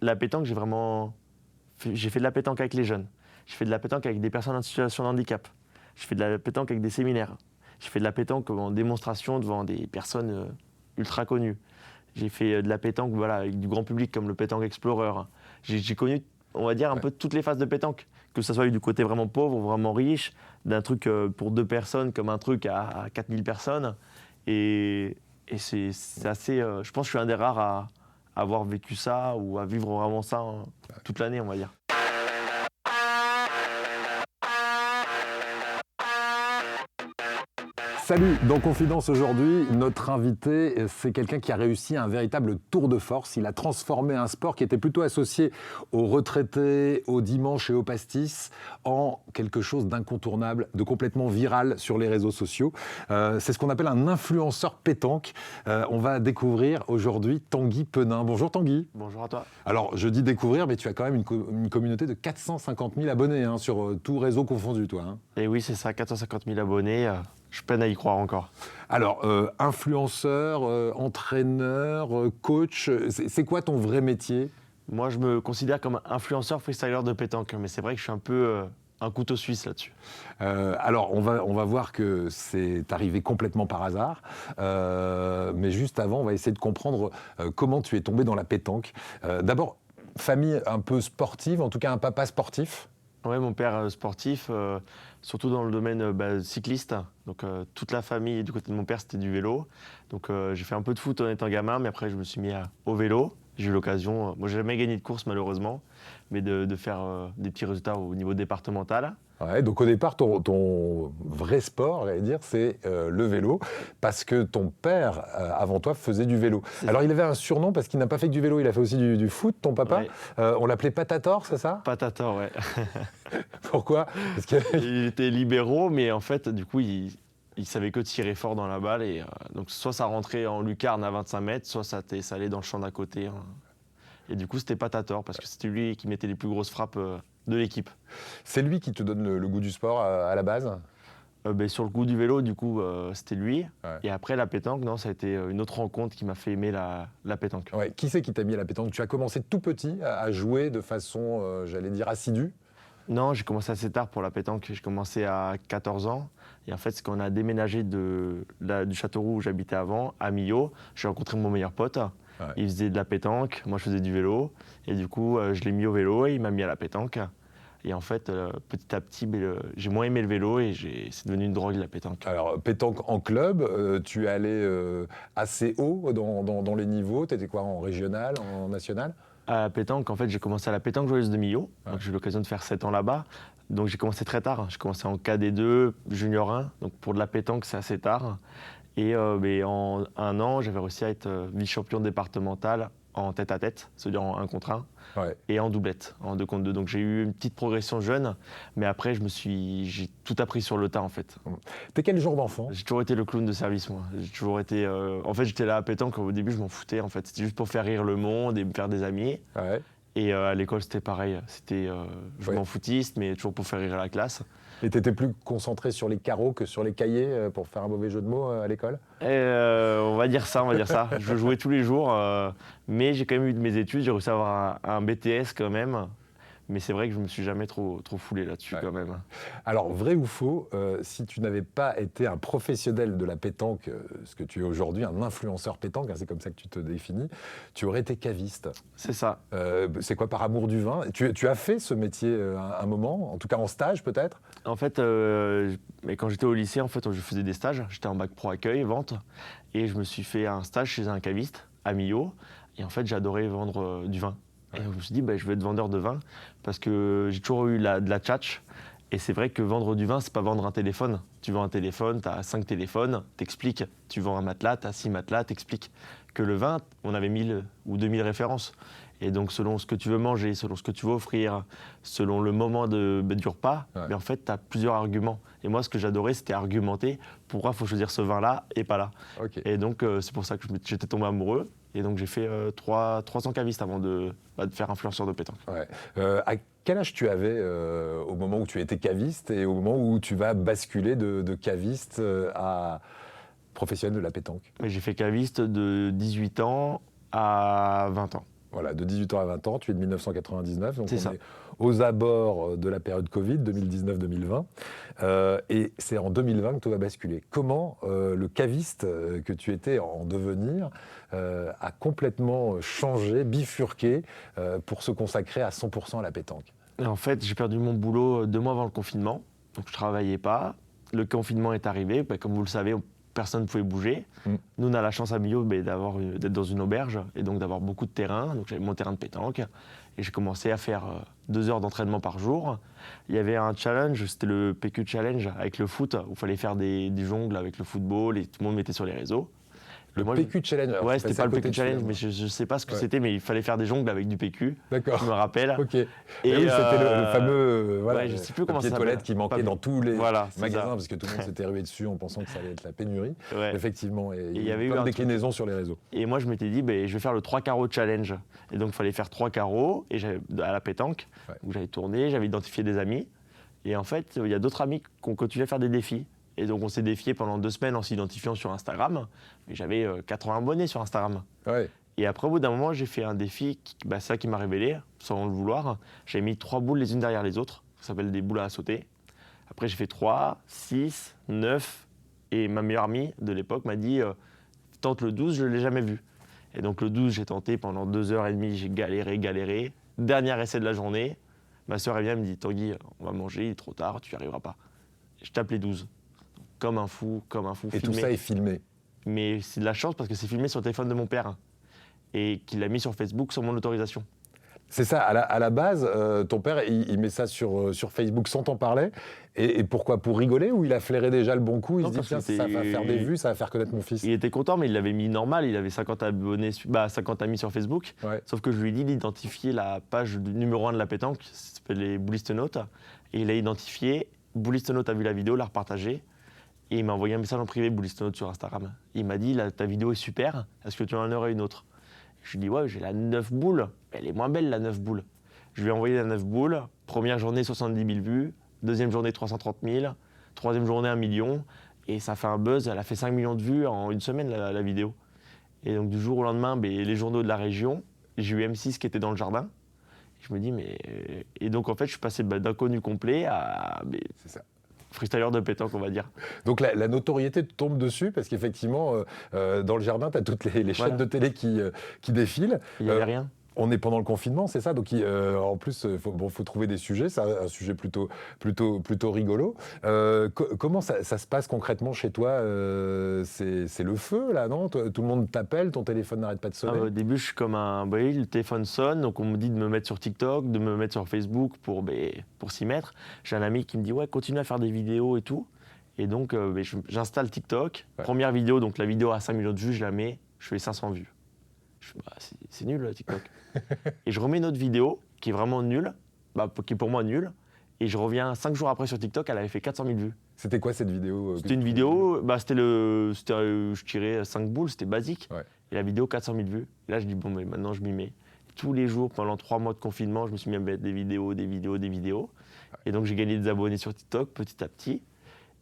La pétanque, j'ai fait de la pétanque avec les jeunes. J'ai fait de la pétanque avec des personnes en situation de handicap. J'ai fait de la pétanque avec des séminaires. J'ai fait de la pétanque en démonstration devant des personnes ultra connues. J'ai fait de la pétanque voilà, avec du grand public comme le Pétanque Explorer. J'ai connu, on va dire, un peu toutes les phases de pétanque. Que ce soit du côté vraiment pauvre, vraiment riche, d'un truc pour 2 personnes comme un truc à 4000 personnes. Et c'est assez. Je pense que je suis un des rares à avoir vécu ça ou à vivre vraiment ça toute l'année, on va dire. Salut, dans Confidence aujourd'hui, notre invité, c'est quelqu'un qui a réussi un véritable tour de force. Il a transformé un sport qui était plutôt associé aux retraités, aux dimanches et aux pastis en quelque chose d'incontournable, de complètement viral sur les réseaux sociaux. C'est ce qu'on appelle un influenceur pétanque. On va découvrir aujourd'hui Tanguy Penin. Bonjour Tanguy. Bonjour à toi. Alors, je dis découvrir, mais tu as quand même une communauté de 450 000 abonnés sur tout réseau confondu, toi. Hein. Et oui, c'est ça, 450 000 abonnés. Je peine à y croire encore. Alors, influenceur, entraîneur, coach, c'est quoi ton vrai métier ? Moi, je me considère comme influenceur freestyler de pétanque, mais c'est vrai que je suis un peu un couteau suisse là-dessus. Alors, on va voir que c'est arrivé complètement par hasard, mais juste avant, on va essayer de comprendre comment tu es tombé dans la pétanque. D'abord, famille un peu sportive, en tout cas un papa sportif. Oui, mon père sportif, surtout dans le domaine cycliste. Donc toute la famille du côté de mon père, c'était du vélo. Donc j'ai fait un peu de foot en étant gamin, mais après je me suis mis au vélo. J'ai eu l'occasion, moi j'ai jamais gagné de course malheureusement, mais de faire des petits résultats au niveau départemental. Ouais, donc au départ, ton vrai sport, j'allais dire, c'est le vélo, parce que ton père, avant toi, faisait du vélo. Alors il avait un surnom parce qu'il n'a pas fait que du vélo, il a fait aussi du foot, ton papa. Ouais. On l'appelait Patator, c'est ça ? Patator, ouais. Pourquoi ? Parce que... Il était libéraux, mais en fait, du coup, il savait que tirer fort dans la balle. Et donc soit ça rentrait en lucarne à 25 mètres, soit ça allait dans le champ d'à côté. Hein. Et du coup, c'était Patator, parce que c'était lui qui mettait les plus grosses frappes de l'équipe. C'est lui qui te donne le goût du sport à la base ? Sur le goût du vélo, du coup, c'était lui. Ouais. Et après, la pétanque, non, ça a été une autre rencontre qui m'a fait aimer la pétanque. Ouais. Qui c'est qui t'a mis à la pétanque ? Tu as commencé tout petit à jouer de façon, j'allais dire, assidue ? Non, j'ai commencé assez tard pour la pétanque. J'ai commencé à 14 ans. Et en fait, c'est quand on a déménagé du Châteauroux où j'habitais avant, à Millau, j'ai rencontré mon meilleur pote. Ouais. Il faisait de la pétanque, moi je faisais du vélo. Et du coup, je l'ai mis au vélo et il m'a mis à la pétanque. Et en fait, petit à petit, j'ai moins aimé le vélo et c'est devenu une drogue, la pétanque. Alors, pétanque en club, tu es allé assez haut dans les niveaux. Tu étais quoi, en régional, en national ? À la pétanque, en fait, j'ai commencé à la pétanque joyeuse de Millau. Ouais. Donc j'ai eu l'occasion de faire 7 ans là-bas. Donc j'ai commencé très tard. J'ai commencé en KD2, Junior 1. Donc pour de la pétanque, c'est assez tard. Et en 1 an, j'avais réussi à être vice-champion départemental en tête-à-tête, c'est-à-dire en 1 contre 1, ouais. Et en doublette, en 2 contre 2. Donc j'ai eu une petite progression jeune, mais après j'ai tout appris sur le tas en fait. T'es quel genre d'enfant ? J'ai toujours été le clown de service, moi. J'ai toujours été. En fait, j'étais là à pétanque, au début je m'en foutais en fait. C'était juste pour faire rire le monde et me faire des amis. Ouais. Et à l'école c'était pareil, je m'en foutiste, mais toujours pour faire rire la classe. Et t'étais plus concentré sur les carreaux que sur les cahiers, pour faire un mauvais jeu de mots à l'école ? On va dire ça. Je jouais tous les jours, mais j'ai quand même eu de mes études, j'ai réussi à avoir un BTS quand même. Mais c'est vrai que je ne me suis jamais trop foulé là-dessus quand même. Alors, vrai ou faux, si tu n'avais pas été un professionnel de la pétanque, ce que tu es aujourd'hui, un influenceur pétanque, hein, c'est comme ça que tu te définis, tu aurais été caviste. C'est ça. C'est quoi, par amour du vin ? Tu as fait ce métier un moment, en tout cas en stage peut-être ? En fait, mais quand j'étais au lycée, en fait, je faisais des stages. J'étais en bac pro accueil, vente. Et je me suis fait un stage chez un caviste, à Millau. Et en fait, j'adorais vendre du vin. Et je me suis dit, je vais être vendeur de vin parce que j'ai toujours eu de la tchatch. Et c'est vrai que vendre du vin, c'est pas vendre un téléphone. Tu vends un téléphone, tu as 5 téléphones, t'expliques. Tu vends un matelas, tu as 6 matelas, t'expliques. Que le vin, on avait 1000 ou 2000 références. Et donc, selon ce que tu veux manger, selon ce que tu veux offrir, selon le moment du repas, en fait, tu as plusieurs arguments. Et moi, ce que j'adorais, c'était argumenter. Pourquoi il faut choisir ce vin-là et pas là. Okay. Et donc, c'est pour ça que j'étais tombé amoureux. Et donc, j'ai fait 300 cavistes avant de faire influenceur de pétanque. Ouais. À quel âge tu avais au moment où tu étais caviste et au moment où tu vas basculer de caviste à professionnel de la pétanque ? J'ai fait caviste de 18 ans à 20 ans. Voilà, de 18 ans à 20 ans, tu es de 1999, donc C'est on ça. est aux abords de la période Covid, 2019-2020. Et c'est en 2020 que tout va basculer. Comment le caviste que tu étais en devenir a complètement changé, bifurqué, pour se consacrer à 100% à la pétanque? Et en fait, j'ai perdu mon boulot 2 mois avant le confinement, donc je travaillais pas. Le confinement est arrivé, comme vous le savez, personne ne pouvait bouger. Mm. Nous, on a la chance à Millau d'être dans une auberge et donc d'avoir beaucoup de terrain. Donc j'avais mon terrain de pétanque et j'ai commencé à faire 2 heures d'entraînement par jour. Il y avait un challenge, c'était le PQ Challenge avec le foot, où il fallait faire des jongles avec le football et tout le monde mettait sur les réseaux. Le PQ Challenge. Alors, Ouais, tu c'était passais pas à le côté PQ de Challenge, celui-là, mais je ne sais pas ce que Ouais. c'était, mais il fallait faire des jongles avec du PQ, D'accord. je me rappelle. Ok. Et Et oui, c'était le fameux voilà, ouais, je sais plus comment papier ça de toilette s'appelle. qui manquait dans tous les Voilà, c'est magasins ça. parce que tout le monde s'était rué dessus en pensant que ça allait être la pénurie. Ouais. Effectivement, et il il y y avait avait eu plein un de truc. déclinaisons sur les réseaux. Et moi, je m'étais dit, je vais faire le 3 carreaux challenge. Et donc, il fallait faire 3 carreaux à la pétanque. Ouais. Donc, j'avais tourné, j'avais identifié des amis. Et en fait, il y a d'autres amis qui ont continué à faire des défis. Et donc, on s'est défié pendant 2 semaines en s'identifiant sur Instagram. Mais j'avais 80 abonnés sur Instagram. Ouais. Et après, au bout d'un moment, j'ai fait un défi, c'est ça qui m'a révélé, sans le vouloir. J'avais mis 3 boules les unes derrière les autres. Ça s'appelle des boules à sauter. Après, j'ai fait 3, 6, 9. Et ma meilleure amie de l'époque m'a dit tente le 12, je ne l'ai jamais vu. Et donc le 12, j'ai tenté pendant 2h30, j'ai galéré. Dernier essai de la journée, ma soeur elle vient et me dit Tanguy, on va manger, il est trop tard, tu n'y arriveras pas. Je tape les 12. Comme un fou, Et filmé. tout ça est filmé. Mais c'est de la chance parce que c'est filmé sur le téléphone de mon père et qu'il l'a mis sur Facebook sans mon autorisation. C'est ça, à la base, ton père, il met ça sur Facebook sans t'en parler. Et pourquoi? Pour rigoler? Ou il a flairé déjà le bon coup? Il Non, se dit, parce tiens, que ça va faire des vues, ça va faire connaître mon fils. Il était content, mais il l'avait mis normal. Il avait 50 abonnés, 50 amis sur Facebook. Ouais. Sauf que je lui ai dit d'identifier la page du numéro 1 de la pétanque, ça s'appelle les Boulistonautes. Et il a identifié. Boulistonautes a vu la vidéo, l'a partagée. Et il m'a envoyé un message en privé, Boulistonautes, sur Instagram. Il m'a dit ta vidéo est super, est-ce que tu en aurais une autre? Je lui ai dit ouais, j'ai la 9 boules. Elle est moins belle, la 9 boules. Je lui ai envoyé la 9 boules. Première journée, 70 000 vues. Deuxième journée, 330 000. Troisième journée, 1 million. Et ça fait un buzz. Elle a fait 5 millions de vues en une semaine, la vidéo. Et donc, du jour au lendemain, les journaux de la région, j'ai eu M6 qui était dans le jardin. Je me dis, mais. Et donc, en fait, je suis passé d'inconnu complet à. C'est ça. Freestyler de pétanque, on va dire. Donc la notoriété te tombe dessus parce qu'effectivement, dans le jardin, tu as toutes les chaînes de télé qui défilent. Il n'y avait rien. On est pendant le confinement, c'est ça. Donc, en plus, faut trouver des sujets. C'est un sujet plutôt rigolo. Comment ça se passe concrètement chez toi? C'est le feu, là, non? Tout le monde t'appelle, ton téléphone n'arrête pas de sonner. Au début, je suis comme un. Oui, le téléphone sonne, donc on me dit de me mettre sur TikTok, de me mettre sur Facebook pour s'y mettre. J'ai un ami qui me dit ouais, continue à faire des vidéos et tout. Et donc, j'installe TikTok. Ouais. Première vidéo, donc la vidéo à 5 millions de vues, je la mets, je fais 500 vues. Je fais, c'est nul, TikTok. Et je remets une autre vidéo qui est vraiment nulle, qui est pour moi nulle. Et je reviens 5 jours après sur TikTok, elle avait fait 400 000 vues. C'était quoi cette vidéo? C'était une vidéo, je tirais 5 boules, c'était basique. Ouais. Et la vidéo, 400 000 vues. Et là, je dis, bon, mais maintenant, je m'y mets. Tous les jours, pendant 3 mois de confinement, je me suis mis à mettre des vidéos. Ouais. Et donc, j'ai gagné des abonnés sur TikTok petit à petit.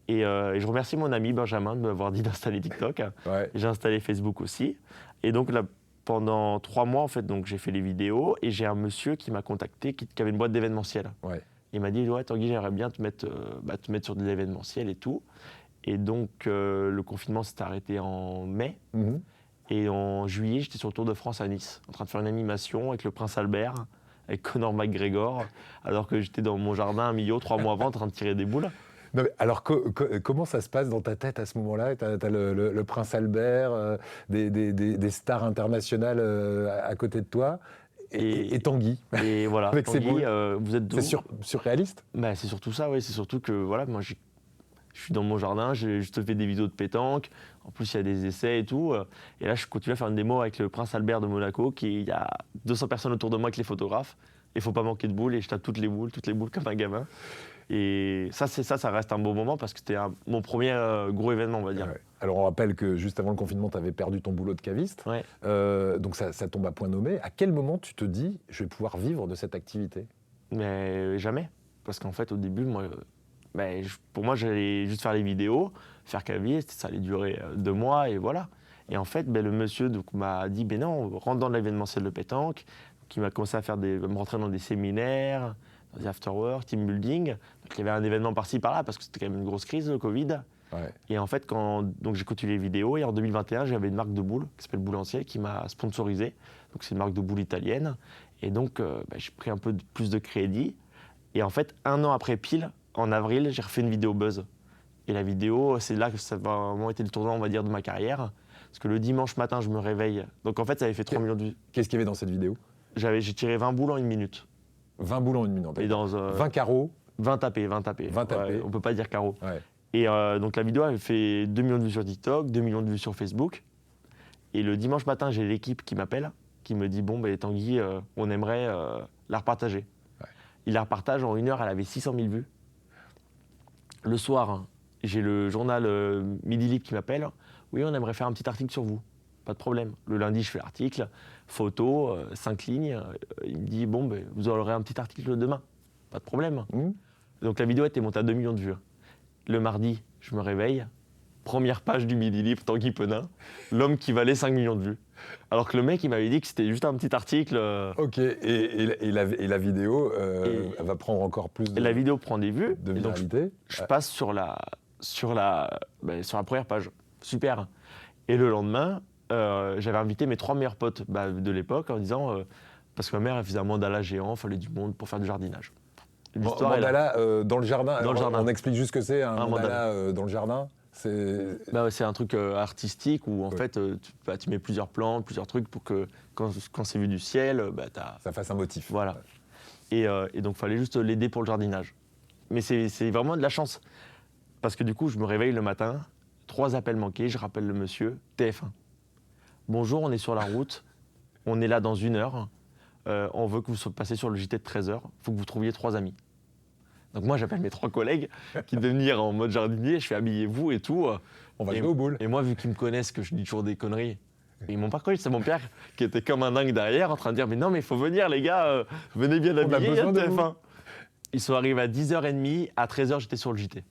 Et je remercie mon ami Benjamin de m'avoir dit d'installer TikTok. Ouais. J'ai installé Facebook aussi. Et donc, là, pendant 3 mois, en fait, donc, j'ai fait les vidéos. Et j'ai un monsieur qui m'a contacté, qui avait une boîte d'événementiel. Ouais. Il m'a dit, ouais, Tanguy, j'aimerais bien te mettre sur de l'événementiel et tout. Et donc, le confinement s'est arrêté en mai. Mm-hmm. Et en juillet, j'étais sur le Tour de France à Nice, en train de faire une animation avec le Prince Albert, avec Conor McGregor, alors que j'étais dans mon jardin à Millau 3 mois avant en train de tirer des boules. Non, mais alors, comment ça se passe dans ta tête à ce moment-là? Tu as le Prince Albert, des stars internationales à côté de toi, et Tanguy. Et voilà, Avec ses Tanguy, boules. vous êtes d'où? C'est surréaliste? C'est surtout ça, oui. C'est surtout que voilà, moi, je suis dans mon jardin, je te fais des vidéos de pétanque. En plus, il y a des essais et tout. Et là, je continue à faire une démo avec le Prince Albert de Monaco. Il y a 200 personnes autour de moi avec les photographes. Il ne faut pas manquer de boules. Et je tape toutes les boules comme un gamin. Et ça reste un beau moment parce que c'était mon premier gros événement, on va dire. Ouais. Alors, on rappelle que juste avant le confinement, tu avais perdu ton boulot de caviste. Ouais. Donc, ça tombe à point nommé. À quel moment tu te dis, je vais pouvoir vivre de cette activité? Mais jamais. Parce qu'en fait, au début, moi, pour moi, j'allais juste faire les vidéos, faire caviste, ça allait durer 2 mois et voilà. Et en fait, le monsieur m'a dit, non, on rentre dans l'événementiel de pétanque, qui m'a commencé à me rentrer dans des séminaires, dans des afterwork, team building. Donc, il y avait un événement par-ci, par-là, parce que c'était quand même une grosse crise, le Covid. Ouais. Et en fait, donc j'ai continué les vidéos, et en 2021, j'avais une marque de boules, qui s'appelle Boulancier, qui m'a sponsorisé. Donc c'est une marque de boules italienne. Et donc, j'ai pris un peu plus de crédit. Et en fait, 1 an après pile, en avril, j'ai refait une vidéo buzz. Et la vidéo, c'est là que ça a vraiment été le tournant, on va dire, de ma carrière. Parce que le dimanche matin, je me réveille. Donc en fait, ça avait fait 3 millions de vues. Qu'est-ce qu'il y avait dans cette vidéo? J'ai tiré 20 boules en 1 minute. 20 boules en 1 minute. Et dans, 20 carreaux. 20 tapés, 20 tapés. 20 tapés. Ouais, on peut pas dire carreau. Ouais. Et donc la vidéo avait fait 2 millions de vues sur TikTok, 2 millions de vues sur Facebook. Et le dimanche matin, j'ai l'équipe qui m'appelle, qui me dit, Tanguy, on aimerait la repartager. Ouais. Il la repartage en 1 heure, elle avait 600 000 vues. Le soir, j'ai le journal Midi Libre qui m'appelle. Oui, on aimerait faire un petit article sur vous. Pas de problème. Le lundi, je fais l'article, photo, 5 lignes. Il me dit, vous aurez un petit article demain. Pas de problème. Donc la vidéo était montée à 2 millions de vues. Le mardi, je me réveille. Première page du Midi Libre, Tanguy Penin, l'homme qui valait 5 millions de vues. Alors que le mec, il m'avait dit que c'était juste un petit article. Ok, et la vidéo, elle va prendre encore plus de... Et la vidéo prend des vues. De et donc viralité. je passe sur la première page. Super. Et le lendemain, j'avais invité mes 3 meilleurs potes de l'époque en disant, parce que ma mère, elle faisait un mandala géant, il fallait du monde pour faire du jardinage. Mandala dans le jardin. Dans le jardin. On explique juste ce que c'est, un mandala dans le jardin. C'est un truc artistique où en fait tu mets plusieurs plantes, plusieurs trucs pour que quand c'est vu du ciel, ça fasse un motif. Voilà. Et donc il fallait juste l'aider pour le jardinage. Mais c'est vraiment de la chance. Parce que du coup, je me réveille le matin, 3 appels manqués, je rappelle le monsieur, TF1. Bonjour, on est sur la route, on est là dans 1 heure, on veut que vous passiez sur le JT de 13h, il faut que vous trouviez 3 amis. Donc moi, j'appelle mes 3 collègues qui devaient venir en mode jardinier, je fais habillez-vous et tout. On va jouer aux boules. Et moi, vu qu'ils me connaissent, que je dis toujours des conneries, ils m'ont pas cru, c'est mon père qui était comme un dingue derrière en train de dire mais non, mais il faut venir les gars, venez bien habiller, TF1. Ils sont arrivés à 10h30, à 13h, j'étais sur le JT.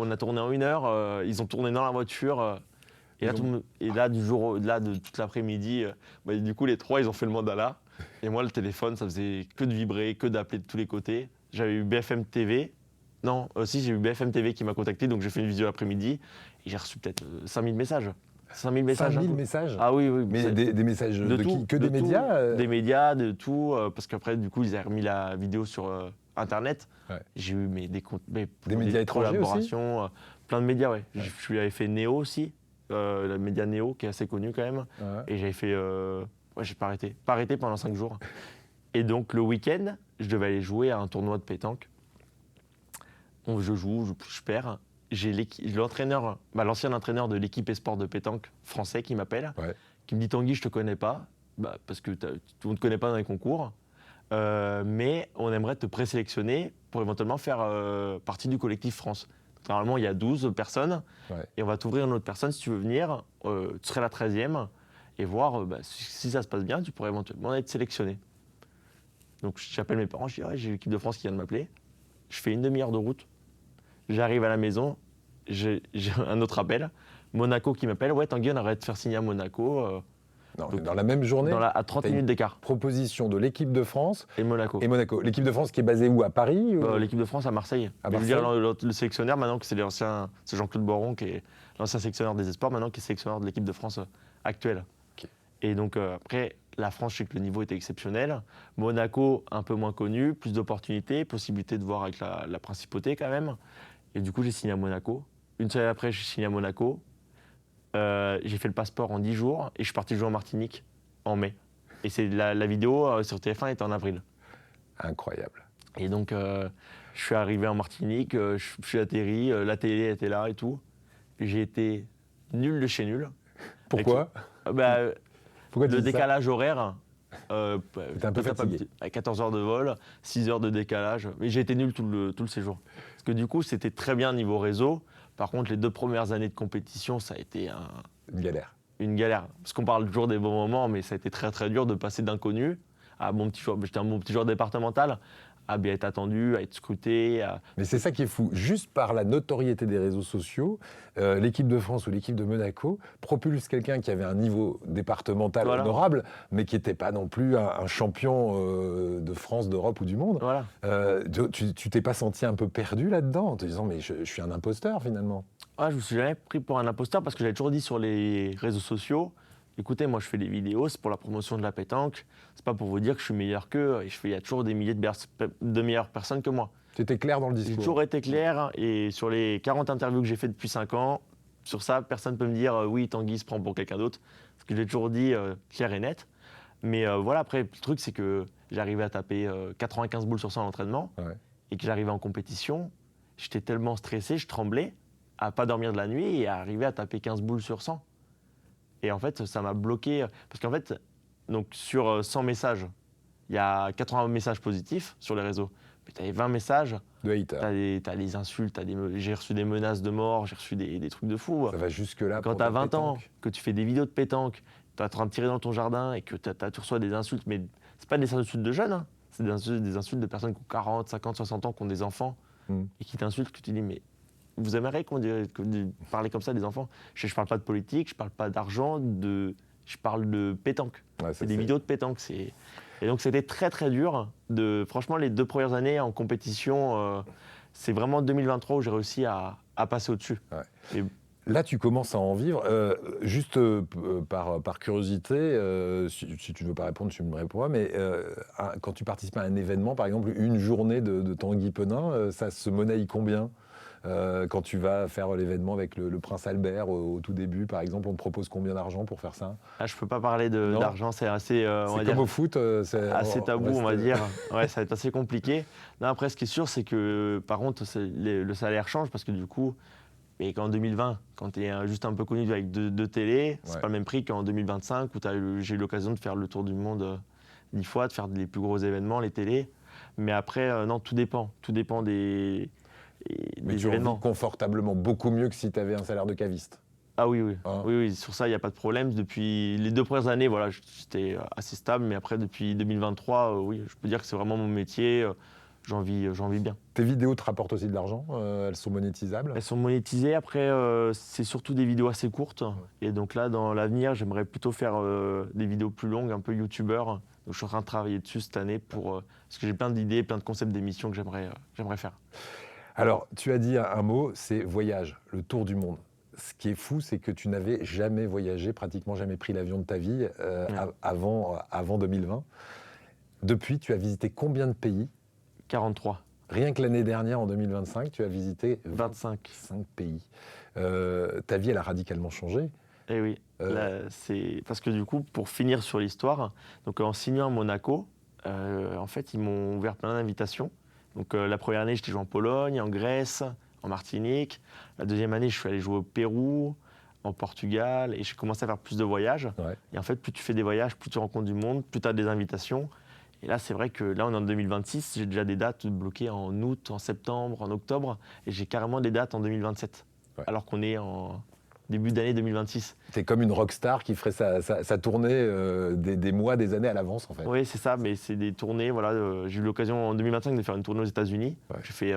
On a tourné en 1 heure, ils ont tourné dans la voiture. Et là, de toute l'après-midi, du coup, les 3, ils ont fait le mandala. Et moi, le téléphone, ça faisait que de vibrer, que d'appeler de tous les côtés. J'avais eu BFM TV. Non, aussi, j'ai eu BFM TV qui m'a contacté, donc j'ai fait une vidéo l'après-midi. Et j'ai reçu peut-être 5000 messages. 5000 messages. 5000 messages? Ah oui. Mais des messages de qui? Que des médias? Des médias, de tout. Parce qu'après, du coup, ils avaient remis la vidéo sur Internet. Ouais. J'ai eu des médias étrangers collaborations, aussi plein de médias, ouais. Je lui avais fait Néo aussi, le média Néo qui est assez connu quand même. Ouais. Et j'avais fait, j'ai pas arrêté pendant 5 jours. Et donc le week-end, je devais aller jouer à un tournoi de pétanque. Je joue, je perds. J'ai l'entraîneur, l'ancien entraîneur de l'équipe esport de pétanque français qui m'appelle, qui me dit Tanguy, je te connais pas, parce que on ne te connaît pas dans les concours. Mais on aimerait te présélectionner pour éventuellement faire partie du collectif France. Donc, normalement, il y a 12 personnes et on va t'ouvrir une autre personne si tu veux venir. Tu serais la 13e et voir si ça se passe bien, tu pourrais éventuellement être sélectionné. Donc j'appelle mes parents, je dis j'ai l'équipe de France qui vient de m'appeler. Je fais une demi-heure de route. J'arrive à la maison, j'ai un autre appel. Monaco qui m'appelle, Tanguy, on arrête de te faire signer à Monaco. Donc, dans la même journée, à 30 minutes d'écart. Proposition de l'équipe de France et Monaco. L'équipe de France qui est basée où? À Paris ou... L'équipe de France à Marseille. Je veux dire, le sélectionneur maintenant, c'est Jean-Claude Boron qui est l'ancien sélectionneur des Espoirs, maintenant qui est sélectionneur de l'équipe de France actuelle. Okay. Et donc après, la France, je sais que le niveau était exceptionnel. Monaco, un peu moins connu, plus d'opportunités, possibilité de voir avec la principauté quand même. Et du coup, j'ai signé à Monaco. Une semaine après, j'ai signé à Monaco. J'ai fait le passeport en 10 jours et je suis parti jouer en Martinique en mai. Et c'est la vidéo sur TF1 était en avril. Incroyable. Et donc, je suis arrivé en Martinique, je suis atterri, la télé était là et tout. J'ai été nul de chez nul. Pourquoi? Pourquoi le décalage horaire. T'étais un peu fatigué. 14 heures de vol, 6 heures de décalage. Mais j'ai été nul tout le séjour. Parce que du coup, c'était très bien niveau réseau. Par contre, les 2 premières années de compétition, ça a été une galère. Une galère. Parce qu'on parle toujours des bons moments, mais ça a été très très dur de passer d'inconnu à mon petit joueur. J'étais un bon petit joueur départemental bien être attendu, à être scruté. Mais c'est ça qui est fou. Juste par la notoriété des réseaux sociaux, l'équipe de France ou l'équipe de Monaco propulse quelqu'un qui avait un niveau départemental Voilà. honorable, mais qui n'était pas non plus un champion de France, d'Europe ou du monde. Voilà. Tu t'es pas senti un peu perdu là-dedans en te disant mais je suis un imposteur finalement? Je me suis jamais pris pour un imposteur parce que j'avais toujours dit sur les réseaux sociaux, écoutez, moi je fais des vidéos, c'est pour la promotion de la pétanque, c'est pas pour vous dire que je suis meilleur qu'eux, et il y a toujours des milliers de meilleures personnes que moi. Tu étais clair dans le J'ai discours? toujours été clair, et sur les 40 interviews que j'ai fait depuis 5 ans, sur ça, personne ne peut me dire oui, Tanguy se prend pour quelqu'un d'autre, parce que j'ai toujours dit clair et net. Mais voilà, après, le truc, c'est que j'arrivais à taper 95 boules sur 100 à l'entraînement, Ouais. et que j'arrivais en compétition, j'étais tellement stressé, je tremblais, à pas dormir de la nuit et à arriver à taper 15 boules sur 100. Et en fait, ça m'a bloqué, parce qu'en fait, donc sur 100 messages, il y a 80 messages positifs sur les réseaux. Mais tu as 20 messages, De hater. tu as les insultes, j'ai reçu des menaces de mort, j'ai reçu des trucs de fou. Ça va jusque-là. Quand pour tu as la 20 ans, pétanque. que tu fais des vidéos de pétanque, tu es en train de tirer dans ton jardin et que tu reçois des insultes, mais c'est pas des insultes de jeunes, hein. C'est des insultes de personnes qui ont 40, 50, 60 ans, qui ont des enfants, et qui t'insultent, que tu dis, mais vous aimeriez parler comme ça des enfants? Je parle pas de politique, je parle pas d'argent, je parle de pétanque. Ouais, C'est des vidéos de pétanque. Et donc c'était très très dur. Franchement, les 2 premières années en compétition, c'est vraiment en 2023 où j'ai réussi à passer au-dessus. Ouais. Là, tu commences à en vivre. Juste par curiosité, si tu ne veux pas répondre, tu me réponds. Mais quand tu participes à un événement, par exemple, une journée de Tanguy Penin, ça se monnaie combien? Quand tu vas faire l'événement avec le prince Albert au tout début, par exemple, on te propose combien d'argent pour faire ça? Je peux pas parler Non. d'argent, c'est assez, on va C'est dire, comme au foot, assez tabou, on va reste- dire. Ouais, ça va être assez compliqué. Non, après, ce qui est sûr, c'est que par contre, le salaire change parce que du coup, et qu'en 2020, quand tu es juste un peu connu avec deux télés, c'est Ouais. pas le même prix qu'en 2025 où j'ai eu l'occasion de faire le tour du monde 10 fois, de faire les plus gros événements, les télés. Mais après, non, tout dépend. Tout dépend des Mais tu en événements. vis confortablement beaucoup mieux que si tu avais un salaire de caviste. Ah oui, oui. Hein. Oui, sur ça, il n'y a pas de problème. Depuis les 2 premières années, voilà, j'étais assez stable. Mais après, depuis 2023, oui, je peux dire que c'est vraiment mon métier. J'en vis bien. Tes vidéos te rapportent aussi de l'argent? Elles sont monétisables? Elles sont monétisées. Après, c'est surtout des vidéos assez courtes. Et donc là, dans l'avenir, j'aimerais plutôt faire des vidéos plus longues, un peu youtubeur. Donc je suis en train de travailler dessus cette année parce que j'ai plein d'idées, plein de concepts d'émissions que j'aimerais faire. Alors, tu as dit un mot, c'est voyage, le tour du monde. Ce qui est fou, c'est que tu n'avais jamais voyagé, pratiquement jamais pris l'avion de ta vie avant 2020. Depuis, tu as visité combien de pays? 43, Rien que l'année dernière, en 2025, tu as visité 25. 25 pays. Ta vie, elle a radicalement changé. Et oui, là, c'est parce que du coup, pour finir sur l'histoire, donc en signant à Monaco, en fait, ils m'ont ouvert plein d'invitations. Donc la première année, j'étais joué en Pologne, en Grèce, en Martinique. La deuxième année, je suis allé jouer au Pérou, en Portugal, et j'ai commencé à faire plus de voyages. Ouais. Et en fait, plus tu fais des voyages, plus tu rencontres du monde, plus tu as des invitations. Et là, c'est vrai que là, on est en 2026, j'ai déjà des dates bloquées en août, en septembre, en octobre, et j'ai carrément des dates en 2027, Ouais. alors qu'on est en début d'année 2026. Tu es comme une rockstar qui ferait sa tournée des mois, des années à l'avance, en fait. Oui, c'est ça, mais c'est des tournées. Voilà, j'ai eu l'occasion en 2025 de faire une tournée aux États-Unis. Ouais. J'ai fait